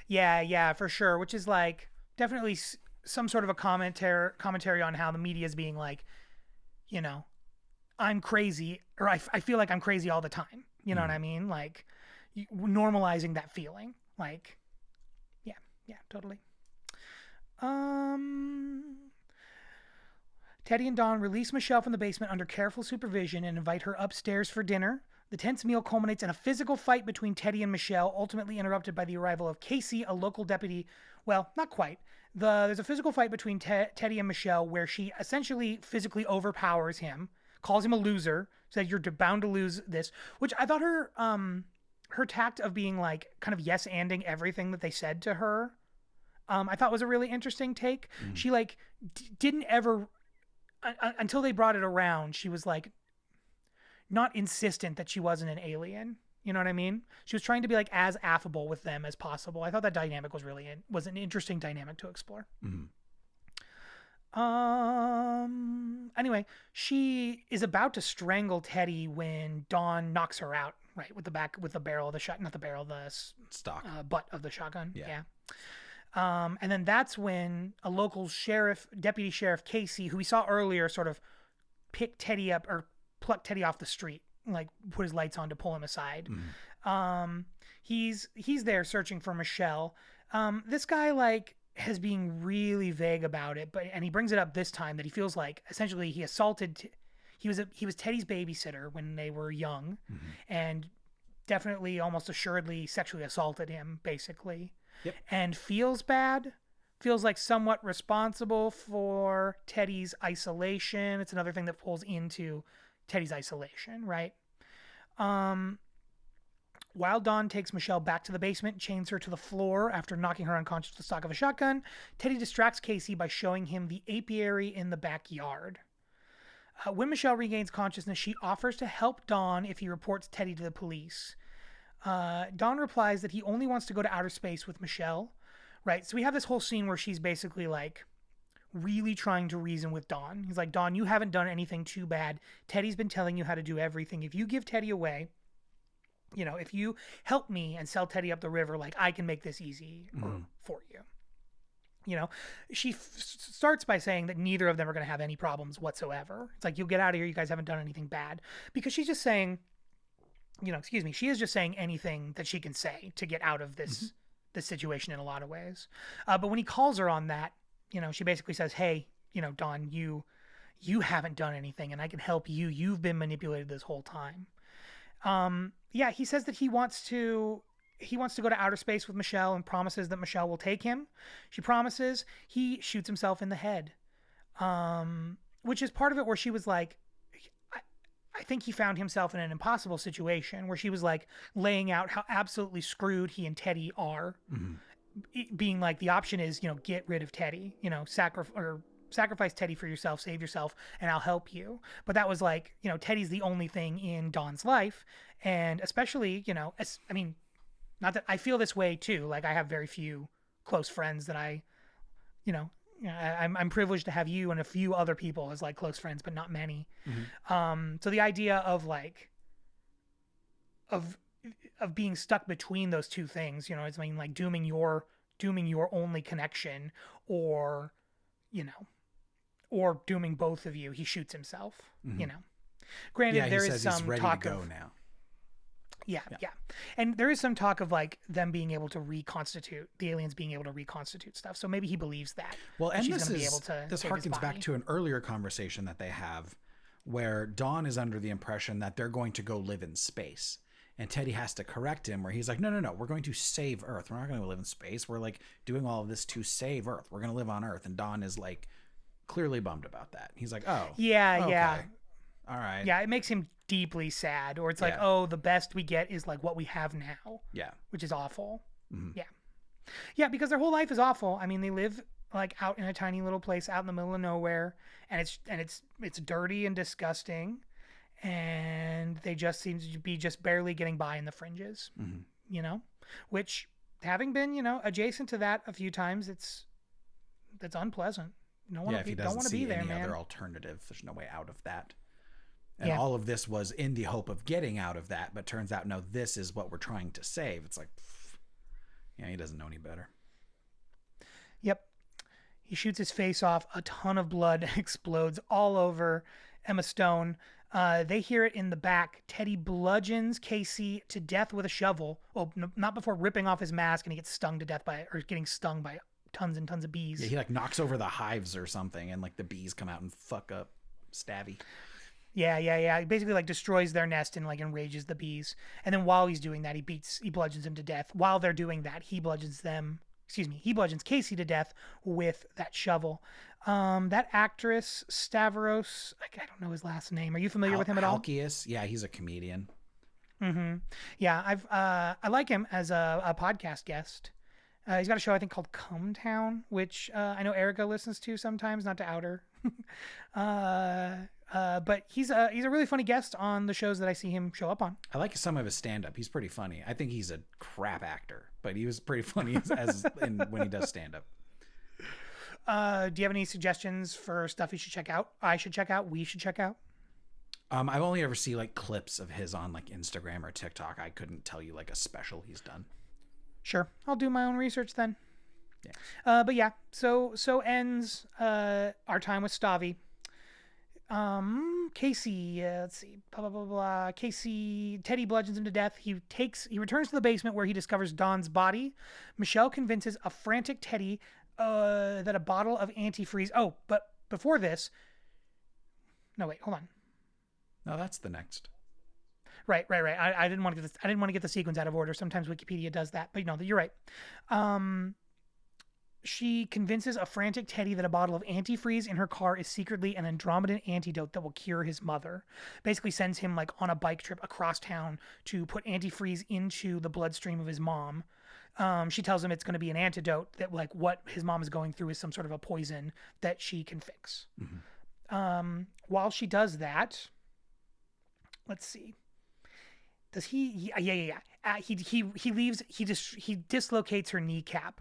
Yeah, for sure. Which is like definitely some sort of a commentary on how the media is being like, I'm crazy, or I feel like I'm crazy all the time. You know what I mean? Like normalizing that feeling. Like, yeah, totally. Teddy and Dawn release Michelle from the basement under careful supervision and invite her upstairs for dinner. The tense meal culminates in a physical fight between Teddy and Michelle, ultimately interrupted by the arrival of Casey, a local deputy. Well, not quite. There's a physical fight between Teddy and Michelle where she essentially physically overpowers him, calls him a loser, said you're bound to lose this, which I thought her tact of being like kind of yes-anding everything that they said to her, I thought was a really interesting take. She like didn't ever, until they brought it around, she was like not insistent that she wasn't an alien. You know what I mean? She was trying to be like as affable with them as possible. I thought that dynamic was an interesting dynamic to explore. Anyway, she is about to strangle Teddy when Dawn knocks her out, right, with the barrel of the shot, not the barrel, the stock butt of the shotgun. Yeah. And then that's when a local deputy sheriff Casey, who we saw earlier, sort of pick Teddy up or pluck Teddy off the street, like put his lights on to pull him aside. He's there searching for Michelle. This guy like has been really vague about it, and he brings it up this time that he feels like essentially he assaulted. He was Teddy's babysitter when they were young, and definitely almost assuredly sexually assaulted him, basically. Yep. And feels bad. Feels like somewhat responsible for Teddy's isolation. It's another thing that pulls into Teddy's isolation, right? While Dawn takes Michelle back to the basement, chains her to the floor after knocking her unconscious with the stock of a shotgun, Teddy distracts Casey by showing him the apiary in the backyard. When Michelle regains consciousness, she offers to help Dawn if he reports Teddy to the police. Don replies that he only wants to go to outer space with Michelle, right? So we have this whole scene where she's basically like really trying to reason with Don. He's like, Don, you haven't done anything too bad. Teddy's been telling you how to do everything. If you give Teddy away, if you help me and sell Teddy up the river, like I can make this easy for you. She starts by saying that neither of them are going to have any problems whatsoever. It's like, you'll get out of here. You guys haven't done anything bad, because she's just saying, she is just saying anything that she can say to get out of this situation in a lot of ways. But when he calls her on that, she basically says, hey, Don, you haven't done anything and I can help you. You've been manipulated this whole time. He says that he wants to go to outer space with Michelle and promises that Michelle will take him. She promises. He shoots himself in the head, which is part of it where she was like, I think he found himself in an impossible situation where she was like laying out how absolutely screwed he and Teddy are, being like, the option is, get rid of Teddy, sacrifice Teddy for yourself, save yourself, and I'll help you. But that was like, Teddy's the only thing in Don's life. And especially, not that I feel this way too. Like, I have very few close friends that I'm privileged to have you and a few other people as like close friends, but not many. So the idea of like, of being stuck between those two things, like dooming your only connection, or dooming both of you. He shoots himself. Granted, there is some talk of now. Yeah. And there is some talk of like them being able to reconstitute, the aliens being able to reconstitute stuff. So maybe he believes that. Well, and this harkens back to an earlier conversation that they have where Dawn is under the impression that they're going to go live in space. And Teddy has to correct him where he's like, no, we're going to save Earth. We're not going to live in space. We're like doing all of this to save Earth. We're going to live on Earth. And Dawn is like clearly bummed about that. He's like, oh, yeah, okay. Yeah. All right. Yeah, it makes him deeply sad, or it's like, oh, the best we get is like what we have now. Yeah. Which is awful. Yeah. Yeah, because their whole life is awful. I mean, they live like out in a tiny little place out in the middle of nowhere, and it's dirty and disgusting, and they just seem to be just barely getting by in the fringes. Which, having been, adjacent to that a few times, that's unpleasant. If he doesn't see any other alternative, there's no way out of that. And all of this was in the hope of getting out of that, but turns out, no, this is what we're trying to save. It's like, he doesn't know any better. Yep. He shoots his face off. A ton of blood explodes all over Emma Stone. They hear it in the back. Teddy bludgeons Casey to death with a shovel. Well, not before ripping off his mask, and he gets getting stung by tons and tons of bees. Yeah, he like knocks over the hives or something, and like the bees come out and fuck up Stabby. Yeah. He basically like destroys their nest and like enrages the bees. And then while he's doing that, he bludgeons him to death. While they're doing that, he bludgeons Casey to death with that shovel. That actress, Stavros, I don't know his last name. Are you familiar with him at all? Halkias. Yeah, he's a comedian. Yeah, I like him as a podcast guest. He's got a show I think called Come Town, which I know Erica listens to sometimes, not to out her. But he's a really funny guest on the shows that I see him show up on. I like some of his stand-up. He's pretty funny. I think he's a crap actor, but he was pretty funny when he does stand-up. Do you have any suggestions for stuff he should check out? I should check out? We should check out? I've only ever seen like clips of his on like Instagram or TikTok. I couldn't tell you like a special he's done. Sure. I'll do my own research then. Yeah. But yeah, so ends our time with Stavi. Casey, let's see, blah, blah, blah, blah. Teddy bludgeons him to death. He returns to the basement where he discovers Don's body. Michelle convinces a frantic Teddy that a bottle of antifreeze. Oh, but before this, no, wait, hold on. No, that's the next. Right. I didn't want to get this. I didn't want to get the sequence out of order. Sometimes Wikipedia does that, but you're right. She convinces a frantic Teddy that a bottle of antifreeze in her car is secretly an Andromedan antidote that will cure his mother. Basically sends him like on a bike trip across town to put antifreeze into the bloodstream of his mom. She tells him it's going to be an antidote, that like what his mom is going through is some sort of a poison that she can fix. While she does that, let's see. Does he? Yeah. He leaves. He dislocates her kneecap,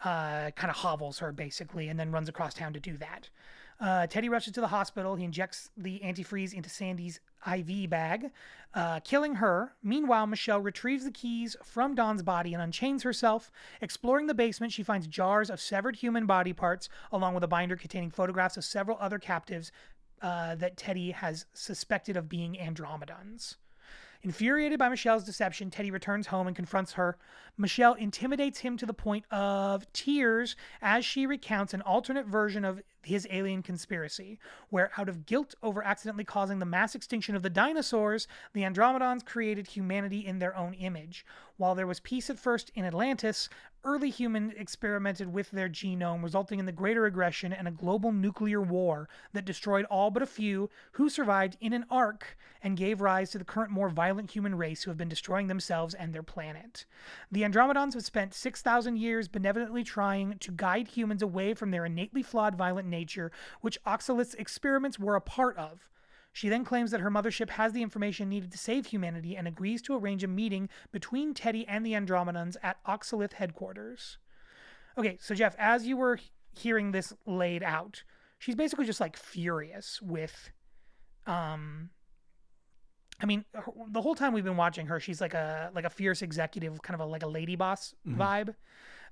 kind of hobbles her basically, and then runs across town to do that. Teddy rushes to the hospital. He injects the antifreeze into Sandy's IV bag, killing her. Meanwhile, Michelle retrieves the keys from Dawn's body and unchains herself. Exploring the basement, she finds jars of severed human body parts, along with a binder containing photographs of several other captives that Teddy has suspected of being Andromedans. Infuriated by Michelle's deception, Teddy returns home and confronts her. Michelle intimidates him to the point of tears as she recounts an alternate version of his alien conspiracy, where out of guilt over accidentally causing the mass extinction of the dinosaurs, the Andromedans created humanity in their own image. While there was peace at first in Atlantis, early humans experimented with their genome, resulting in the Great Aggression and a global nuclear war that destroyed all but a few who survived in an ark and gave rise to the current more violent human race who have been destroying themselves and their planet. The Andromedans have spent 6,000 years benevolently trying to guide humans away from their innately flawed violent nature, which Oxalith's experiments were a part of. She then claims that her mothership has the information needed to save humanity and agrees to arrange a meeting between Teddy and the Andromedans at Oxalith headquarters. Okay, so Jeff, as you were hearing this laid out, she's basically just like furious with, the whole time we've been watching her, she's like a fierce executive, kind of like a lady boss vibe.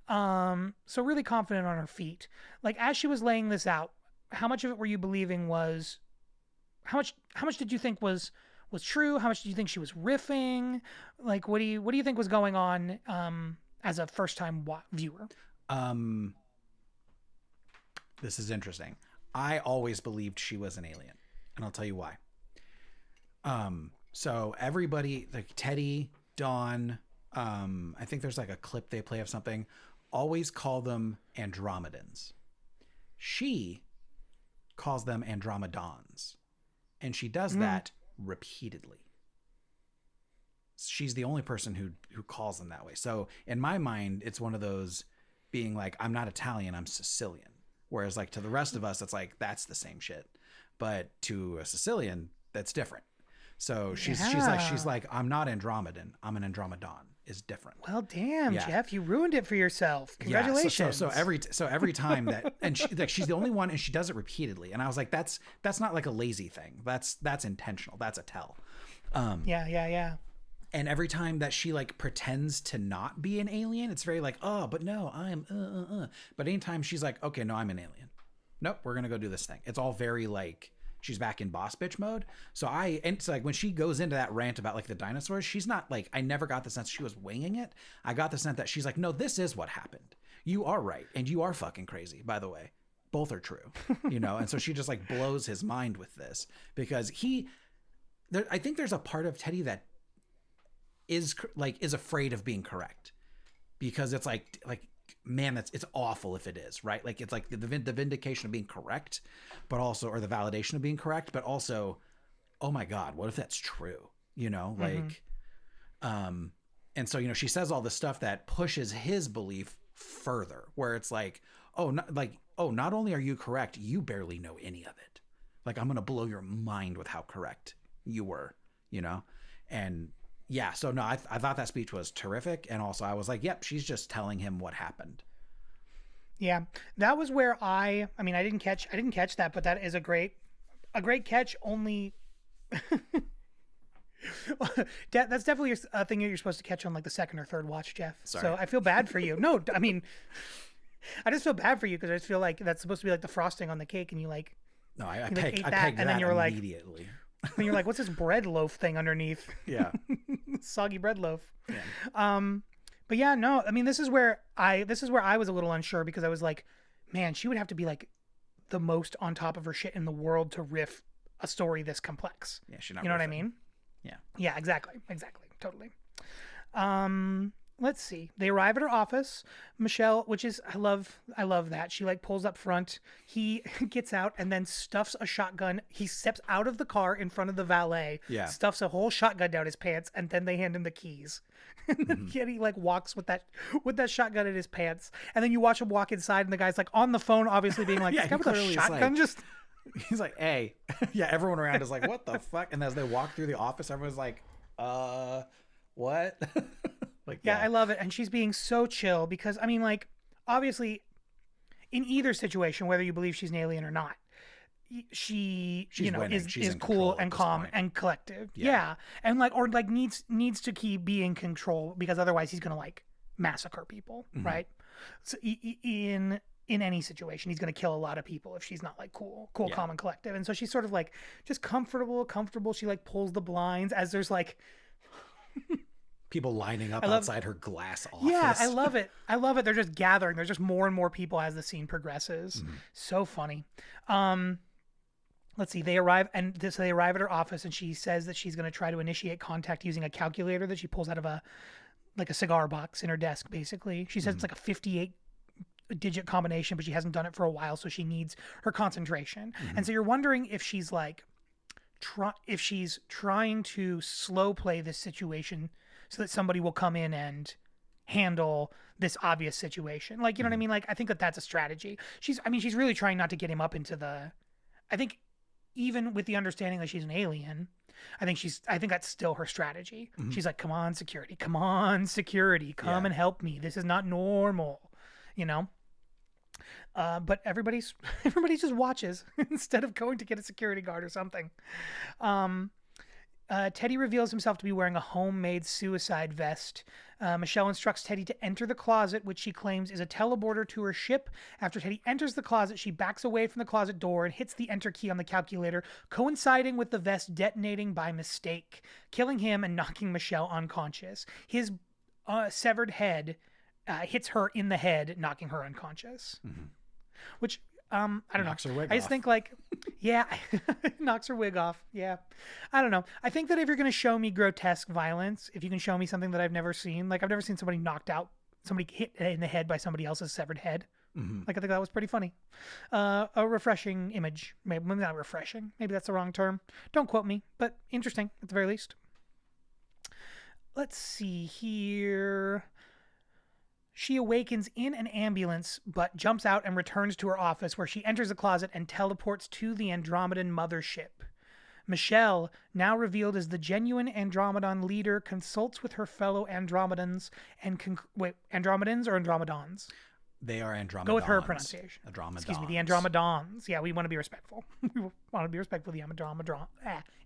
So really confident on her feet. Like as she was laying this out, how much of it were you believing was? How much did you think was true? How much do you think she was riffing? Like what do you think was going on as a first time viewer? This is interesting. I always believed she was an alien, and I'll tell you why. So everybody, like Teddy, Dawn, I think there's like a clip they play of something, always call them Andromedans. She calls them Andromedans, and she does that repeatedly. She's the only person who calls them that way. So in my mind, it's one of those being like, I'm not Italian, I'm Sicilian. Whereas like to the rest of us, it's like, that's the same shit. But to a Sicilian, that's different. So she's like, I'm not Andromedan, I'm an Andromedan. Is different. Well, damn, yeah. Jeff, you ruined it for yourself. Congratulations. Yeah, so every time that, and she's the only one, and she does it repeatedly. And I was like, that's not like a lazy thing. That's intentional. That's a tell. Yeah. And every time that she like pretends to not be an alien, it's very like, oh, but no, I'm But anytime she's like, okay, no, I'm an alien. Nope, we're gonna go do this thing. It's all very like, she's back in boss bitch mode. So it's like when she goes into that rant about like the dinosaurs, she's not like, I never got the sense she was winging it. I got the sense that she's like, no, this is what happened. You are right. And you are fucking crazy, by the way. Both are true, And so she just like blows his mind with this because I think there's a part of Teddy that is afraid of being correct because it's like, man, it's awful if it is, right? Like it's like the vindication of being correct, but also, or the validation of being correct, but also, oh my God, what if that's true? Like, and so, she says all this stuff that pushes his belief further, where it's like, not only are you correct, you barely know any of it. Like, I'm going to blow your mind with how correct you were, and yeah, so no, I thought that speech was terrific. And also I was like, yep, she's just telling him what happened. Yeah, that was where I didn't catch that, but that is a great catch. Only that's definitely a thing that you're supposed to catch on like the second or third watch, Jeff. Sorry. So I feel bad for you. No, I just feel bad for you because I just feel like that's supposed to be like the frosting on the cake, and you like. No, I pegged that, and then you were immediately. Like. And you're like, what's this bread loaf thing underneath? Yeah. Soggy bread loaf. Yeah. But yeah, no, this is where I was a little unsure because I was like, man, she would have to be like the most on top of her shit in the world to riff a story this complex. Yeah, she's not. You know what I mean? Yeah. Yeah, exactly. Totally. Let's see. They arrive at her office. Michelle, which is, I love that. She like pulls up front. He gets out and then stuffs a shotgun. He steps out of the car in front of the valet, stuffs a whole shotgun down his pants, and then they hand him the keys. And then he like walks with that shotgun in his pants. And then you watch him walk inside and the guy's like on the phone, obviously being like, this guy with a shotgun he's like, hey. Yeah, everyone around is like, what the fuck? And as they walk through the office, everyone's like, what? Like, Yeah, yeah, I love it. And she's being so chill because, I mean, like, obviously, in either situation, whether you believe she's an alien or not, she, she's winning. She's is in cool control at and this calm point. and collective. Yeah. Yeah. And like, or like needs to keep being in control because otherwise he's going to like massacre people. Mhm. Right. So in any situation, he's going to kill a lot of people if she's not like cool, Yeah. calm and collective. And so she's sort of like just comfortable. She like pulls the blinds as there's like, People lining up I love, outside her glass office. yeah, I love it. I love it. They're just gathering. There's just more and more people as the scene progresses. Mhm. So funny. Let's see. They arrive so they arrive at her office and she says that she's going to try to initiate contact using a calculator that she pulls out of a cigar box in her desk. Basically, she says it's like a 58 digit combination, but she hasn't done it for a while, so she needs her concentration. And so you're wondering if she's like, if she's trying to slow play this situation so that somebody will come in and handle this obvious situation. Like, you know what I mean? Like, I think that that's a strategy. She's really trying not to get him up into the, I think even with the understanding that she's an alien, I think that's still her strategy. She's like, come on, security, come Yeah. and help me. This is not normal, you know? But everybody just watches instead of going to get a security guard or something. Teddy reveals himself to be wearing a homemade suicide vest. Michelle instructs Teddy to enter the closet, which she claims is a teleporter to her ship. After Teddy enters the closet, she backs away from the closet door and hits the enter key on the calculator, coinciding with the vest detonating by mistake, killing him and knocking Michelle unconscious. His severed head hits her in the head, knocking her unconscious. Which I don't Knocks know. her wig I just off. think like, yeah, knocks her wig off. Yeah, I don't know. I think that if you're gonna show me grotesque violence, if you can show me something that I've never seen, like I've never seen somebody knocked out, somebody hit in the head by somebody else's severed head. Like I think that was pretty funny. A refreshing image. Maybe not refreshing. Maybe that's the wrong term. Don't quote me, but interesting at the very least. Let's see here. She awakens in an ambulance, but jumps out and returns to her office where she enters a closet and teleports to the Andromedan mothership. Michelle, now revealed as the genuine Andromedan leader, consults with her fellow Andromedans and Andromedans or Andromedons? They are Andromedons. Go with her pronunciation. Andromedons. Excuse me, the Andromedons. Yeah, we want to be respectful. We want to be respectful of the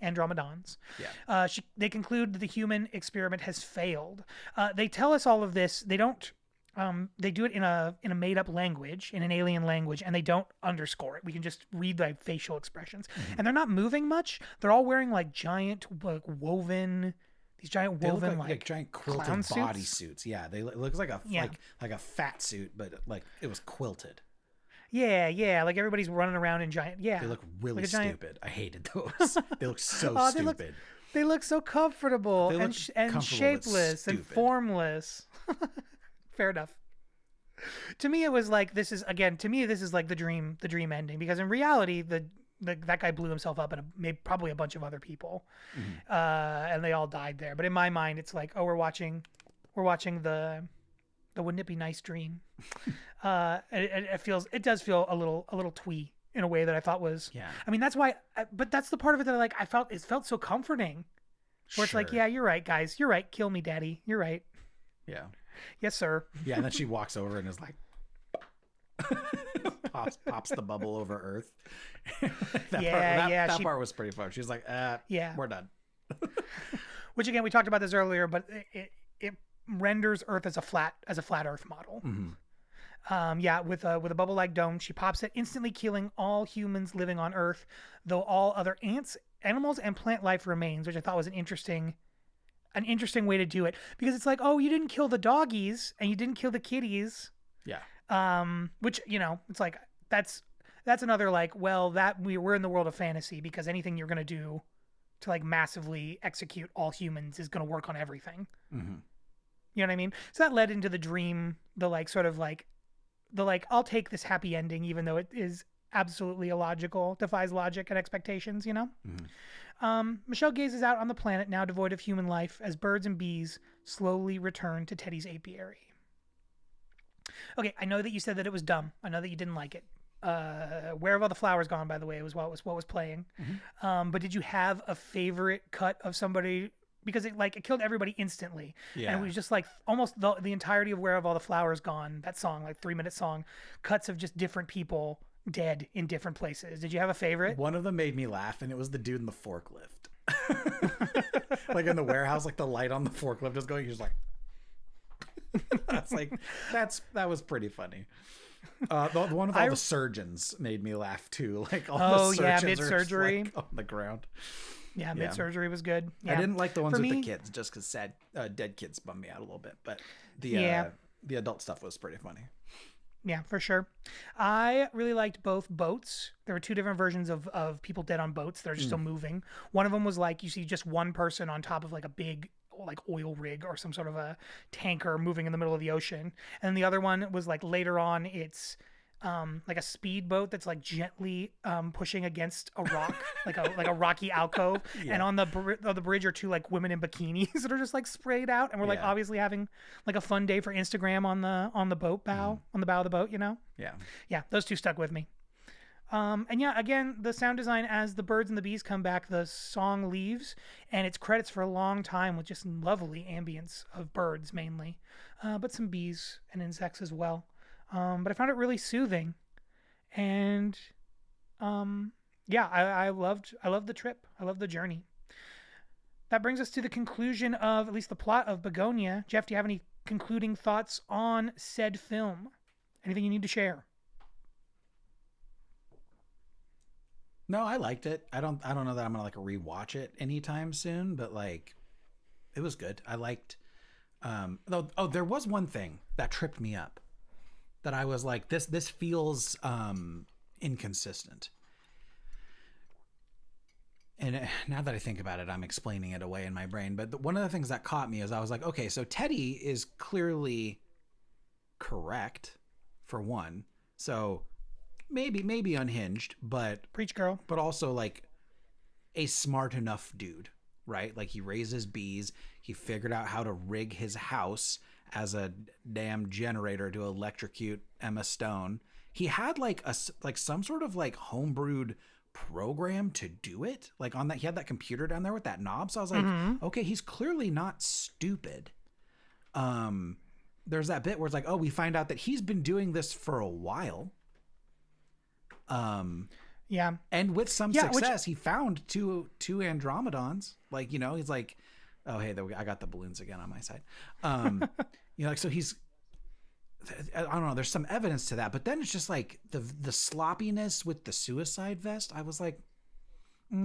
Andromedons. Yeah. They conclude that the human experiment has failed. They tell us all of this. They don't. They do it in a made up language, in an alien language, and they don't underscore it. We can just read the facial expressions, and they're not moving much. They're all wearing like giant woven like giant quilted clown body suits. suits. Yeah, they it looks like a like a fat suit, but like it was quilted. Yeah, like everybody's running around in giant. Yeah, They look really like a giant- stupid. I hated those. They look so Oh, stupid. They look so comfortable They and look comfortable, but shapeless and stupid. formless. Fair enough. To me, it was like this is like the dream ending, because in reality, that guy blew himself up and probably a bunch of other people, and they all died there. But in my mind, it's like, oh, we're watching the wouldn't it be nice dream? It does feel a little twee in a way that I thought was. Yeah. I mean, that's why. But that's the part of it that it felt so comforting. Where it's like, Sure. yeah, you're right, guys. You're right. Kill me, daddy. You're right. Yeah. Yes, sir. Yeah, and then she walks over and is like, pops the bubble over Earth. That part was pretty fun. She's like, Yeah. we're done. Which again, we talked about this earlier, but it renders Earth as a flat Earth model. With a bubble-like dome, she pops it, instantly killing all humans living on Earth, though all other animals, and plant life remains, which I thought was an interesting way to do it, because it's like, oh, you didn't kill the doggies and you didn't kill the kitties. Yeah. Which, it's like that's another like, well, that we're in the world of fantasy, because anything you're gonna do to like massively execute all humans is gonna work on everything. You know what I mean? So that led into the dream, I'll take this happy ending even though it is absolutely illogical, defies logic and expectations, Michelle gazes out on the planet now devoid of human life as birds and bees slowly return to Teddy's apiary. Okay, I know that you said that it was dumb. I know that you didn't like it. Where Have All the Flowers Gone, by the way, was what was playing. But did you have a favorite cut of somebody because it killed everybody instantly, and it Yeah. was just like almost the entirety of Where Have All the Flowers Gone, that song, like 3 minute song, cuts of just different people dead in different places. Did you have a favorite? One of them made me laugh, and it was the dude in the forklift. Like in the warehouse, like the light on the forklift is going. He's like, that's like that was pretty funny. The one with all the surgeons made me laugh too. Like all the surgeons mid surgery, like on the ground. Yeah, mid surgery was good. Yeah. I didn't like the ones with the kids just because sad dead kids bummed me out a little bit, but the adult stuff was pretty funny. Yeah, for sure. I really liked both boats. There were two different versions of people dead on boats that are just still moving. One of them was like you see just one person on top of like a big like oil rig or some sort of a tanker moving in the middle of the ocean. And then the other one was like later on it's like a speedboat that's like gently pushing against a rock, like a rocky alcove, and on the bridge are two like women in bikinis that are just like sprayed out, and we're like obviously having like a fun day for Instagram on the boat bow, on the bow of the boat, you know? Yeah, those two stuck with me. And yeah, again, the sound design as the birds and the bees come back, the song leaves, and it's credits for a long time with just lovely ambience of birds mainly, but some bees and insects as well. But I found it really soothing, and yeah, I loved the trip. I loved the journey. That brings us to the conclusion of at least the plot of Bugonia. Jeff, do you have any concluding thoughts on said film? Anything you need to share? No, I liked it. I don't know that I'm gonna like rewatch it anytime soon, but like it was good. I liked though there was one thing that tripped me up that I was like, this feels inconsistent. And now that I think about it, I'm explaining it away in my brain. But one of the things that caught me is I was like, okay, so Teddy is clearly correct for one. So maybe unhinged, but Preach, girl. but also like a smart enough dude, right? Like he raises bees. He figured out how to rig his house as a damn generator to electrocute Emma Stone. He had like some sort of like homebrewed program to do it. Like on that, he had that computer down there with that knob. So I was like, okay, he's clearly not stupid. There's that bit where it's like, oh, we find out that he's been doing this for a while. Yeah. And with some success, he found two Andromedons. Like, you know, he's like, oh, hey, I got the balloons again on my side. You know, like, so he's, I don't know, there's some evidence to that, but then it's just like the sloppiness with the suicide vest. I was like,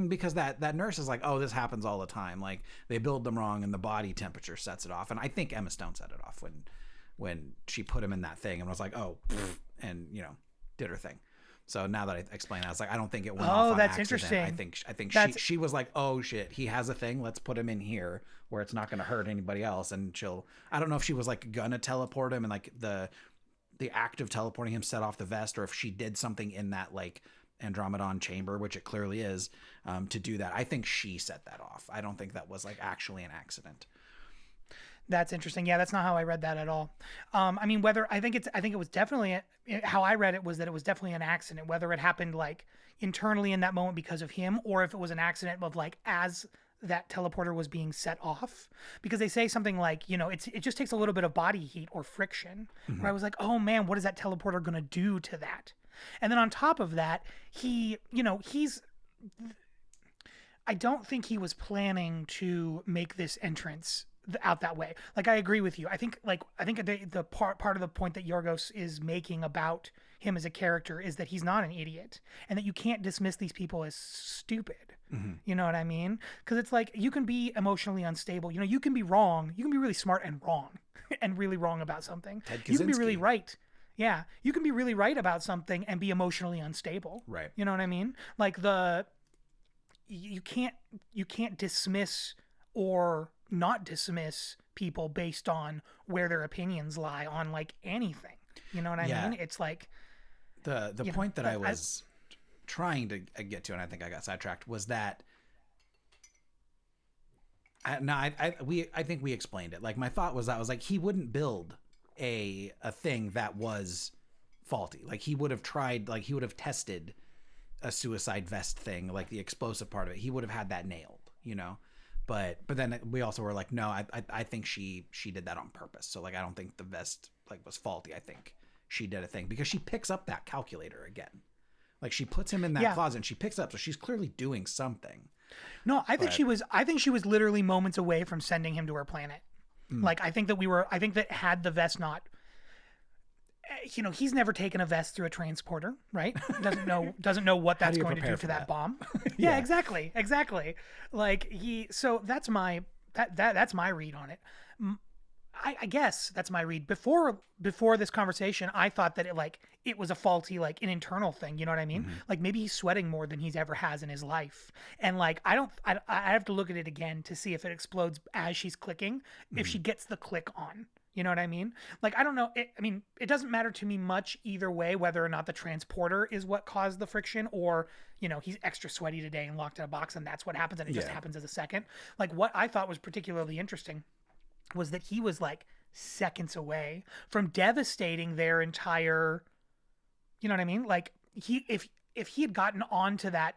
because that nurse is like, oh, this happens all the time. Like they build them wrong and the body temperature sets it off. And I think Emma Stone set it off when she put him in that thing and was like, oh, and you know, did her thing. So now that I explain it, I was like, I don't think it went off on that's accident. interesting. I think she was like, oh shit, he has a thing. Let's put him in here where it's not going to hurt anybody else. And I don't know if she was like gonna teleport him and like the act of teleporting him set off the vest, or if she did something in that like Andromedon chamber, which it clearly is, to do that. I think she set that off. I don't think that was like actually an accident. That's interesting. Yeah, that's not how I read that at all. I mean, I think it was definitely how I read it was that it was definitely an accident. Whether it happened like internally in that moment because of him, or if it was an accident of like as that teleporter was being set off. Because they say something like, you know, it just takes a little bit of body heat or friction. Where I was like, oh man, what is that teleporter gonna do to that? And then on top of that, I don't think he was planning to make this entrance out that way. Like I agree with you. I think the part of the point that Yorgos is making about him as a character is that he's not an idiot, and that you can't dismiss these people as stupid. You know what I mean? Because it's like you can be emotionally unstable. You know, you can be wrong. You can be really smart and wrong, and really wrong about something. You can be really right. Yeah, you can be really right about something and be emotionally unstable. Right. You know what I mean? Like you can't dismiss or not dismiss people based on where their opinions lie on like anything. You know what I mean? It's like the point that I was trying to get to, and I think I got sidetracked, was that I think we explained it. Like my thought was that was like he wouldn't build a thing that was faulty. Like he would have tried, like he would have tested a suicide vest thing, like the explosive part of it. He would have had that nailed, you know. But then we also were like, no, I think she did that on purpose. So like I don't think the vest like was faulty. I think she did a thing because she picks up that calculator again. Like she puts him in that closet and she picks up, so she's clearly doing something. No, I think she was literally moments away from sending him to her planet. Like I think that had the vest not, you know, he's never taken a vest through a transporter, right? Doesn't know what that's going to do to that bomb. Yeah, exactly. Like so that's my read on it. I guess that's my read. Before this conversation, I thought that it was a faulty, like an internal thing. You know what I mean? Mm-hmm. Like maybe he's sweating more than he's ever has in his life. And like, I have to look at it again to see if it explodes as she's clicking, if she gets the click on. You know what I mean? Like, I don't know. It doesn't matter to me much either way, whether or not the transporter is what caused the friction or, you know, he's extra sweaty today and locked in a box and that's what happens. And it just happens as a second. Like what I thought was particularly interesting was that he was like seconds away from devastating their entire, you know what I mean? Like if he had gotten onto that,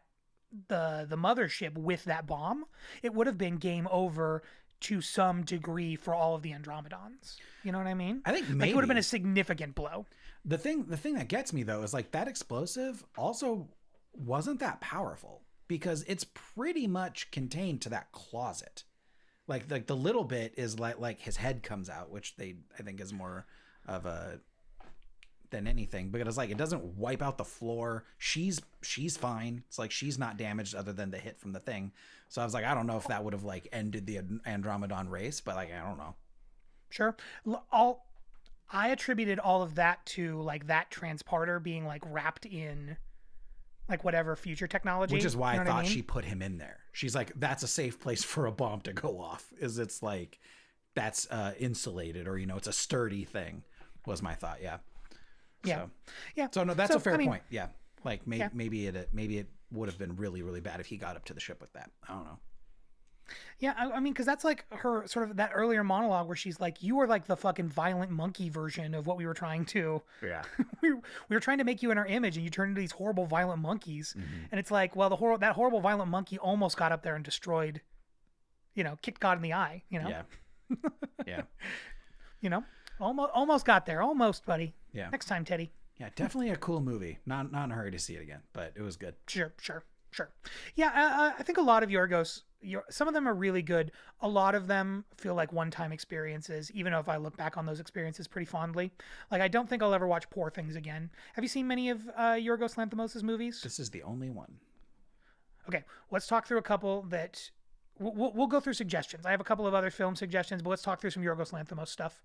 the mothership with that bomb, it would have been game over to some degree for all of the Andromedons. You know what I mean? I think maybe like it would have been a significant blow. The thing that gets me though is like that explosive also wasn't that powerful because it's pretty much contained to that closet. Like the little bit is like his head comes out, which I think is more of a than anything, because like it doesn't wipe out the floor. She's fine. It's like she's not damaged other than the hit from the thing. So I was like, I don't know if that would have like ended the Andromedon race, but like I don't know. Sure. I attributed all of that to like that transporter being like wrapped in like whatever future technology. Which is why I thought she put him in there. She's like, that's a safe place for a bomb to go off. Is it's like that's insulated or, you know, it's a sturdy thing was my thought. Yeah. Yeah. So, yeah. So no, that's a fair point. Yeah. Like maybe it would have been really, really bad if he got up to the ship with that. I don't know. Yeah, I mean, because that's like her sort of that earlier monologue where she's like, "You are like the fucking violent monkey version of what we were trying to." Yeah. we were trying to make you in our image, and you turned into these horrible violent monkeys. Mm-hmm. And it's like, well, that horrible violent monkey almost got up there and destroyed, you know, kicked God in the eye. You know. Yeah. Yeah. You know, almost got there, almost, buddy. Yeah. Next time, Teddy. Yeah, definitely a cool movie. Not in a hurry to see it again, but it was good. Sure. Yeah, I think a lot of Yorgos, some of them are really good. A lot of them feel like one-time experiences, even though if I look back on those experiences pretty fondly. Like, I don't think I'll ever watch Poor Things again. Have you seen many of Yorgos Lanthimos' movies? This is the only one. Okay, let's talk through a couple that... We'll go through suggestions. I have a couple of other film suggestions, but let's talk through some Yorgos Lanthimos stuff.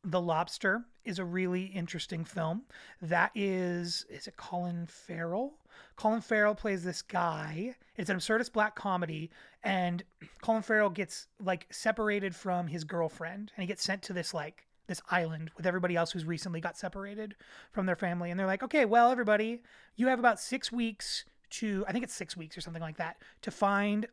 The Lobster is a really interesting film. That is it Colin Farrell? Colin Farrell plays this guy. It's an absurdist black comedy, and Colin Farrell gets like separated from his girlfriend, and he gets sent to this island with everybody else who's recently got separated from their family. And they're like, okay, well, everybody, you have about 6 weeks I think it's 6 weeks or something like that, to find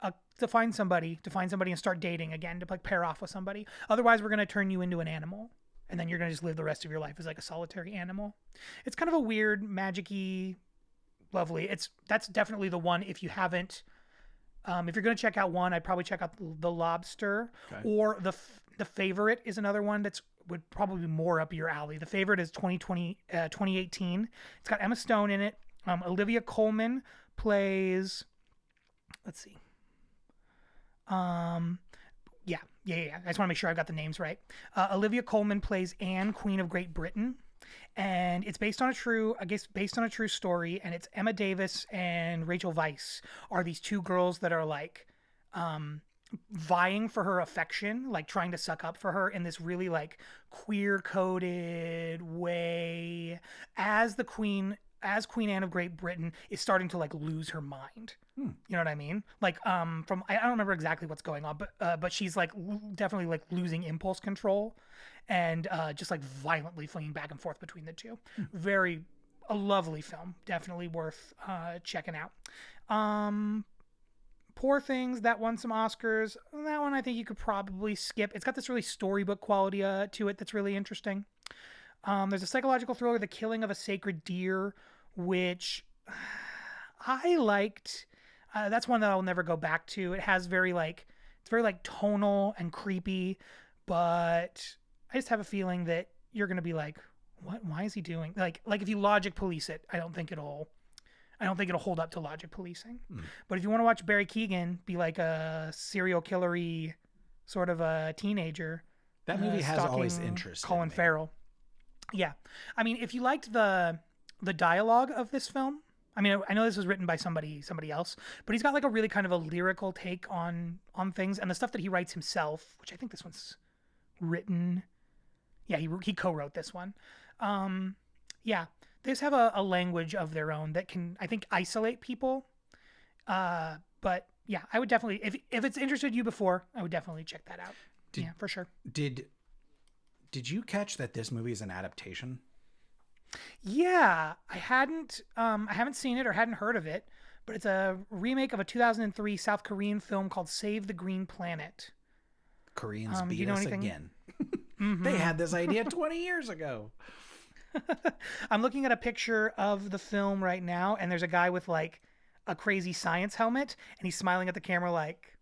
somebody and start dating again, to like pair off with somebody. Otherwise, we're going to turn you into an animal. And then you're going to just live the rest of your life as like a solitary animal. It's kind of a weird, magic-y, lovely. That's definitely the one. If you haven't, if you're going to check out one, I'd probably check out The Lobster. Okay. Or The Favorite is another one would probably be more up your alley. The Favorite is 2018. It's got Emma Stone in it. Olivia Colman plays, let's see. Yeah. I just want to make sure I've got the names right. Olivia Colman plays Anne, Queen of Great Britain, and it's based on a true story. And it's Emma Davis and Rachel Weisz are these two girls that are like vying for her affection, like trying to suck up for her in this really like queer coded way. As Queen Anne of Great Britain is starting to like lose her mind. You know what I mean? Like, I don't remember exactly what's going on, but she's like definitely like losing impulse control and just like violently flinging back and forth between the two. A lovely film. Definitely worth checking out. Poor Things, that won some Oscars. That one I think you could probably skip. It's got this really storybook quality to it that's really interesting. There's a psychological thriller, The Killing of a Sacred Deer, which I liked. That's one that I'll never go back to. It has it's very like tonal and creepy, but I just have a feeling that you're gonna be like, what? Why is he doing like if you logic police it? I don't think it'll hold up to logic policing. But if you want to watch Barry Keoghan be like a serial killery sort of a teenager, that movie has always interested Colin me. Farrell. Yeah, I mean, if you liked the dialogue of this film, I mean, I know this was written by somebody else, but he's got like a really kind of a lyrical take on things, and the stuff that he writes himself, which I think this one's written. Yeah, he co-wrote this one. Yeah, they just have a language of their own that can, I think, isolate people. But yeah, I would definitely, if it's interested you before, I would definitely check that out. Yeah, for sure. Did you catch that this movie is an adaptation? Yeah, I haven't seen it or hadn't heard of it, but it's a remake of a 2003 South Korean film called Save the Green Planet. Koreans beat us again. They had this idea 20 years ago. I'm looking at a picture of the film right now, and there's a guy with like a crazy science helmet, and he's smiling at the camera like,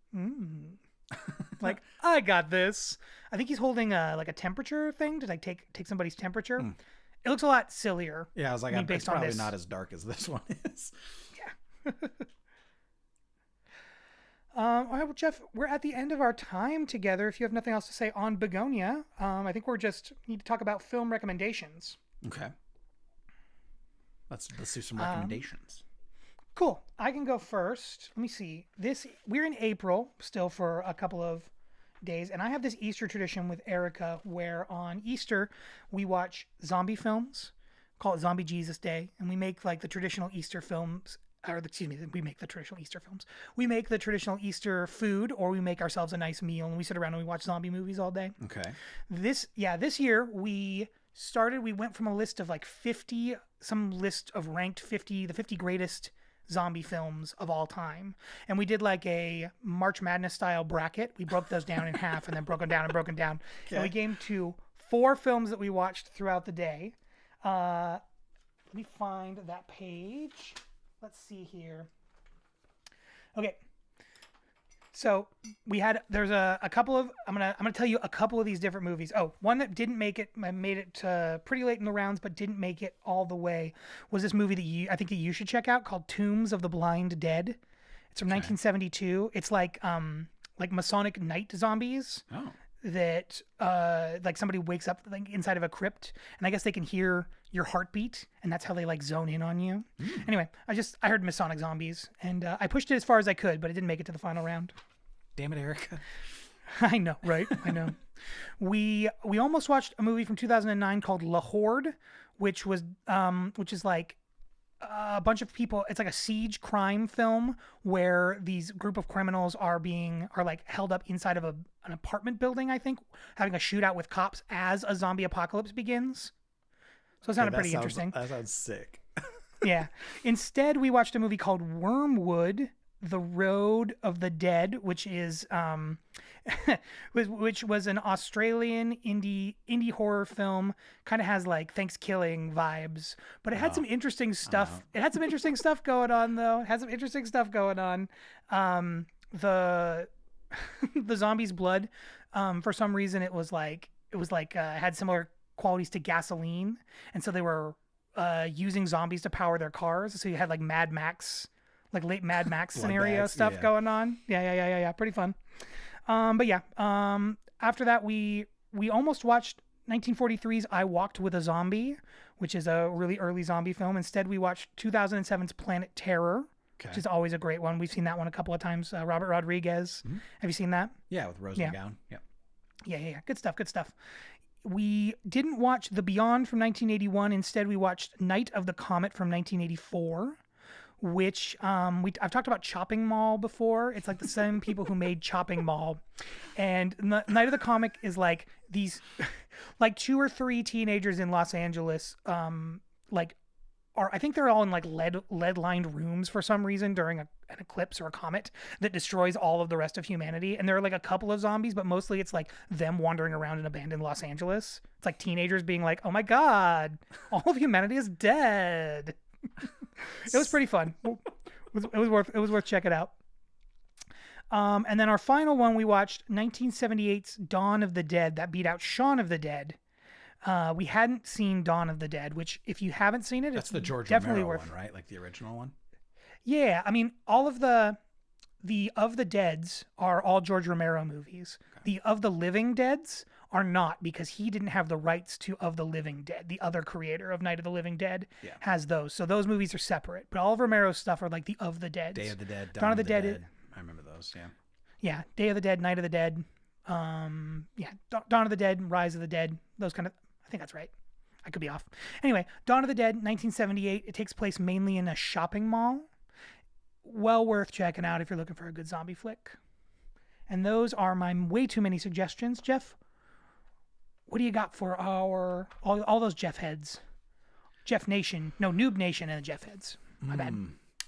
like, I got this. I think he's holding a temperature thing to like take somebody's temperature. It looks a lot sillier. Yeah, I was like, based it's on probably this. not as dark as this one is. Yeah. All right, well, Jeff, we're at the end of our time together. If you have nothing else to say on Bugonia, I think need to talk about film recommendations. Okay. Let's do some recommendations. Cool. I can go first. Let me see. We're in April still for a couple of days, and I have this Easter tradition with Erica where on Easter we watch zombie films, call it Zombie Jesus Day, and we make like the traditional Easter films. We make the traditional Easter films. We make the traditional Easter food, or we make ourselves a nice meal, and we sit around and we watch zombie movies all day. Okay. This year we went from a list of like 50, some list of ranked 50, the 50 greatest zombie films of all time. And we did like a March Madness style bracket. We broke those down in half and then broken down. Okay. And we came to 4 films that we watched throughout the day. Let me find that page. Let's see here. Okay. So there's a couple of, I'm gonna tell you a couple of these different movies. Oh, one that didn't make it, made it pretty late in the rounds, but didn't make it all the way, was this movie that I think that you should check out called Tombs of the Blind Dead. It's from 1972. It's like Masonic night zombies. Oh. That like somebody wakes up like inside of a crypt, and I guess they can hear your heartbeat, and that's how they like zone in on you. Anyway, I heard Masonic zombies, and I pushed it as far as I could, but it didn't make it to the final round. Damn it, Erica. I know, right? I know. We almost watched a movie from 2009 called La Horde, which is like a bunch of people. It's like a siege crime film where these group of criminals are like held up inside of an apartment building, I think, having a shootout with cops as a zombie apocalypse begins. So it sounded pretty interesting. That sounds sick. Yeah. Instead, we watched a movie called Wormwood: The Road of the Dead, which is which was an Australian indie horror film. Kind of has like Thanksgiving vibes, but it had some interesting stuff. It had some interesting stuff going on, though. It had some interesting stuff going on. The zombies' blood, for some reason, it had similar qualities to gasoline, and so they were using zombies to power their cars. So you had like Mad Max. Like late Mad Max scenario stuff going on. Yeah. Pretty fun. But yeah. After that, we almost watched 1943's I Walked with a Zombie, which is a really early zombie film. Instead, we watched 2007's Planet Terror, which is always a great one. We've seen that one a couple of times. Robert Rodriguez. Mm-hmm. Have you seen that? Yeah, with Rose McGowan. Yep. Yeah. Good stuff. We didn't watch The Beyond from 1981. Instead, we watched Night of the Comet from 1984. Which I've talked about Chopping Mall before. It's like the same people who made Chopping Mall, and Night of the Comet is like these, like 2 or 3 teenagers in Los Angeles, I think they're all in like lead lined rooms for some reason during an eclipse or a comet that destroys all of the rest of humanity. And there are like a couple of zombies, but mostly it's like them wandering around in abandoned Los Angeles. It's like teenagers being like, "Oh my God, all of humanity is dead." It was pretty fun. It was worth checking out. And then our final one, we watched 1978's Dawn of the Dead. That beat out Shaun of the Dead. We hadn't seen Dawn of the Dead, which if you haven't seen it, That's it's the George definitely Romero worth. one, right? Like the original one. Yeah, I mean, all of the of the Deads are all George Romero movies. Okay. The of the Living Deads are not, because he didn't have the rights to Of the Living Dead. The other creator of Night of the Living Dead Yeah. has those. So those movies are separate. But all of Romero's stuff are like the Of the Deads. Day of the Dead, Dawn of the Dead. I remember those. Yeah. Yeah, Day of the Dead, Night of the Dead. Yeah, Dawn of the Dead, Rise of the Dead. Those kind of. I think that's right. I could be off. Anyway, Dawn of the Dead, 1978. It takes place mainly in a shopping mall. Well worth checking out if you're looking for a good zombie flick. And those are my way too many suggestions. Jeff, what do you got for our all those Jeff heads? Jeff Nation, no, Noob Nation and the Jeff heads. My bad.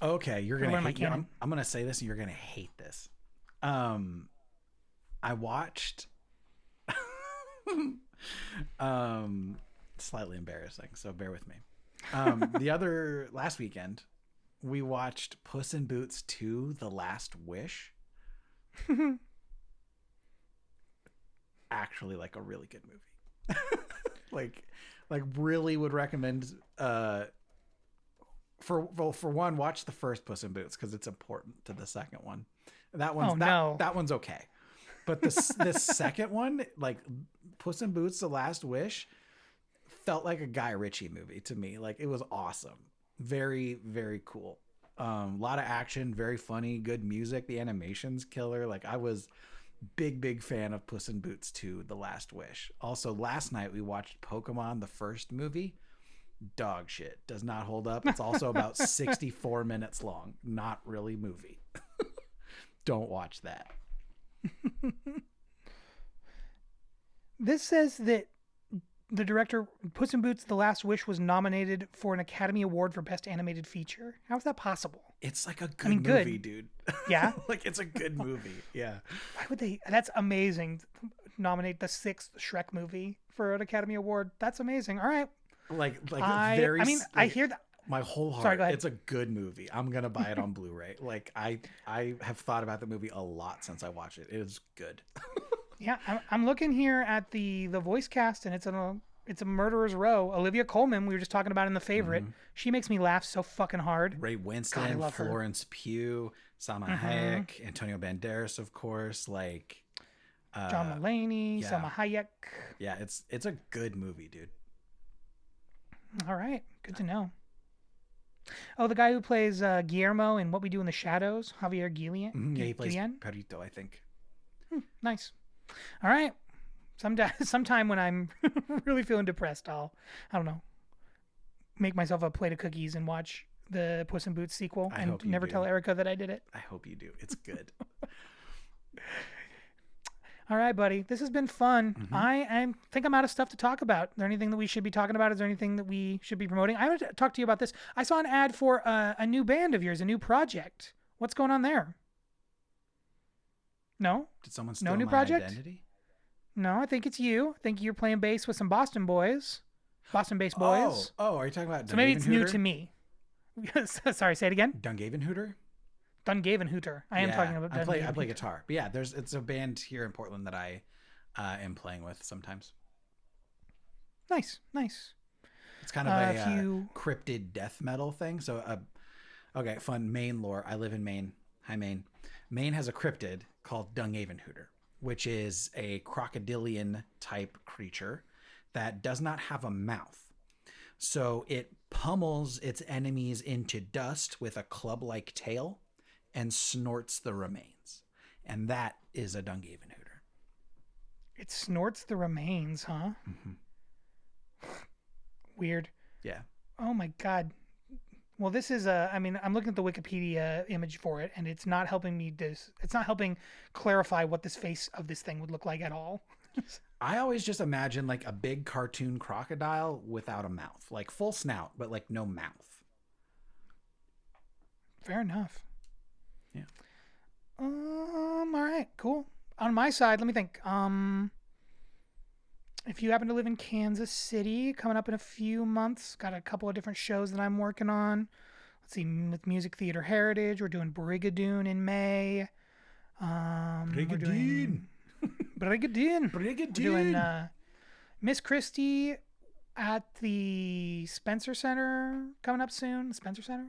Okay, you're gonna learn my hate. canon. I'm gonna say this, and you're gonna hate this. I watched. Slightly embarrassing, so bear with me. Last weekend, we watched Puss in Boots 2: The Last Wish. Actually, like a really good movie. like really would recommend. For one, watch the first Puss in Boots because it's important to the second one. That one's okay, but this second one, like Puss in Boots: The Last Wish, felt like a Guy Ritchie movie to me. Like it was awesome, very very cool. A lot of action, very funny, good music. The animation's killer. Like I was big fan of Puss in Boots 2: The Last Wish. Also, last night we watched Pokemon, the first movie. Dog shit, does not hold up. It's also about 64 minutes long. Not really movie. Don't watch that. This says that the director Puss in Boots: The Last Wish was nominated for an Academy Award for Best Animated Feature. How is that possible? It's like a good movie, dude. Yeah? Like it's a good movie. Yeah. Why would they? That's amazing. Nominate the 6th Shrek movie for an Academy Award. That's amazing. All right. I hear that. My whole heart. Sorry, go ahead. It's a good movie. I'm gonna buy it on Blu-ray. Like I have thought about the movie a lot since I watched it. It is good. Yeah, I'm looking here at the voice cast, and it's a Murderer's Row. Olivia Colman, we were just talking about in The Favorite. Mm-hmm. She makes me laugh so fucking hard. Ray Winston, God, Florence Pugh, Salma Hayek, Antonio Banderas, of course. Like John Mulaney, Salma Hayek. Yeah, it's a good movie, dude. All right, good to know. Oh, the guy who plays Guillermo in What We Do in the Shadows, Javier Guillen. Mm-hmm. Yeah, he plays Perito, I think. Nice. All right. Sometime when I'm really feeling depressed, I don't know, make myself a plate of cookies and watch the Puss in Boots sequel and never tell Erica that I did it. I hope you do. It's good. All right, buddy. This has been fun. Mm-hmm. I think I'm out of stuff to talk about. Is there anything that we should be talking about? Is there anything that we should be promoting? I want to talk to you about this. I saw an ad for a new band of yours, a new project. What's going on there? No? Did someone steal new my project? identity? No, I think it's you. I think you're playing bass with some Boston boys. Boston-based boys. Oh, are you talking about So maybe it's new to me. Sorry, say it again. Dungavenhooter? Dungavenhooter. I am talking about Dungavenhooter. I play guitar. But yeah, it's a band here in Portland that I am playing with sometimes. Nice. It's kind of a cryptid death metal thing. So, okay, fun Maine lore. I live in Maine. Hi, Maine. Maine has a cryptid called Dungavenhooter, which is a crocodilian type creature that does not have a mouth. So it pummels its enemies into dust with a club-like tail and snorts the remains. And that is a Dungavenhooter. It snorts the remains, huh? Mm-hmm. Weird. Yeah. Oh my God. Well, this is I'm looking at the Wikipedia image for it, and it's not helping it's not helping clarify what this face of this thing would look like at all. I always just imagine like a big cartoon crocodile without a mouth, like full snout, but like no mouth. Fair enough. Yeah. All right, cool. On my side, let me think. If you happen to live in Kansas City, coming up in a few months, got a couple of different shows that I'm working on. Let's see, with Music Theater Heritage, we're doing Brigadoon in May. We're doing Brigadoon. We're doing Miss Christie at the Spencer Center coming up soon. The Spencer Center.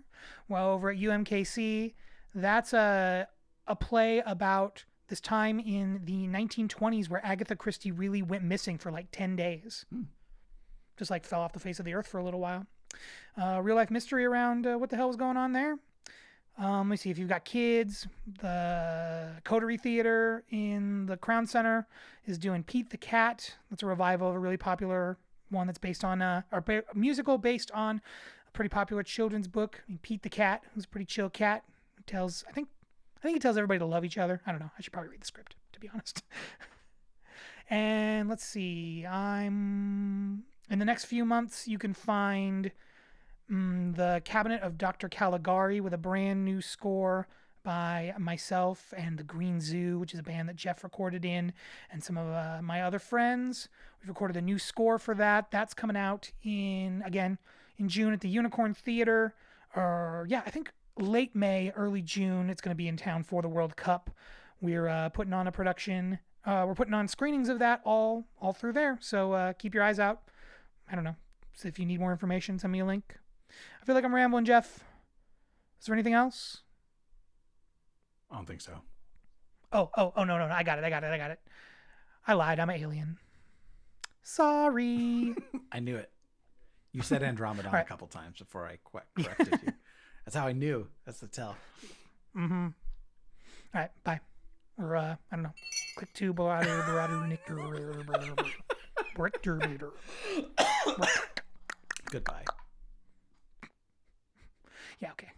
Well, over at UMKC, that's a play about this time in the 1920s where Agatha Christie really went missing for like 10 days. Just like fell off the face of the earth for a little while. Real life mystery around what the hell was going on there. Let me see if you've got kids. The Coterie Theater in the Crown Center is doing Pete the Cat. That's a revival of a really popular one that's based on a musical based on a pretty popular children's book. I mean, Pete the Cat, who's a pretty chill cat, who tells I think he tells everybody to love each other. I don't know. I should probably read the script, to be honest. And let's see. In the next few months, you can find the Cabinet of Dr. Caligari with a brand new score by myself and the Green Zoo, which is a band that Jeff recorded in, and some of my other friends. We've recorded a new score for that. That's coming out in June at the Unicorn Theater. I think late May, early June. It's going to be in town for the World Cup. We're putting on a production. We're putting on screenings of that all through there. So keep your eyes out. I don't know. So if you need more information, send me a link. I feel like I'm rambling, Jeff. Is there anything else? I don't think so. Oh, no. I got it. I lied. I'm an alien. Sorry. I knew it. You said Andromeda a couple times before I corrected you. That's how I knew. That's the tell. Mm-hmm. All right, bye. Or, I don't know. Click to Goodbye. Yeah, okay.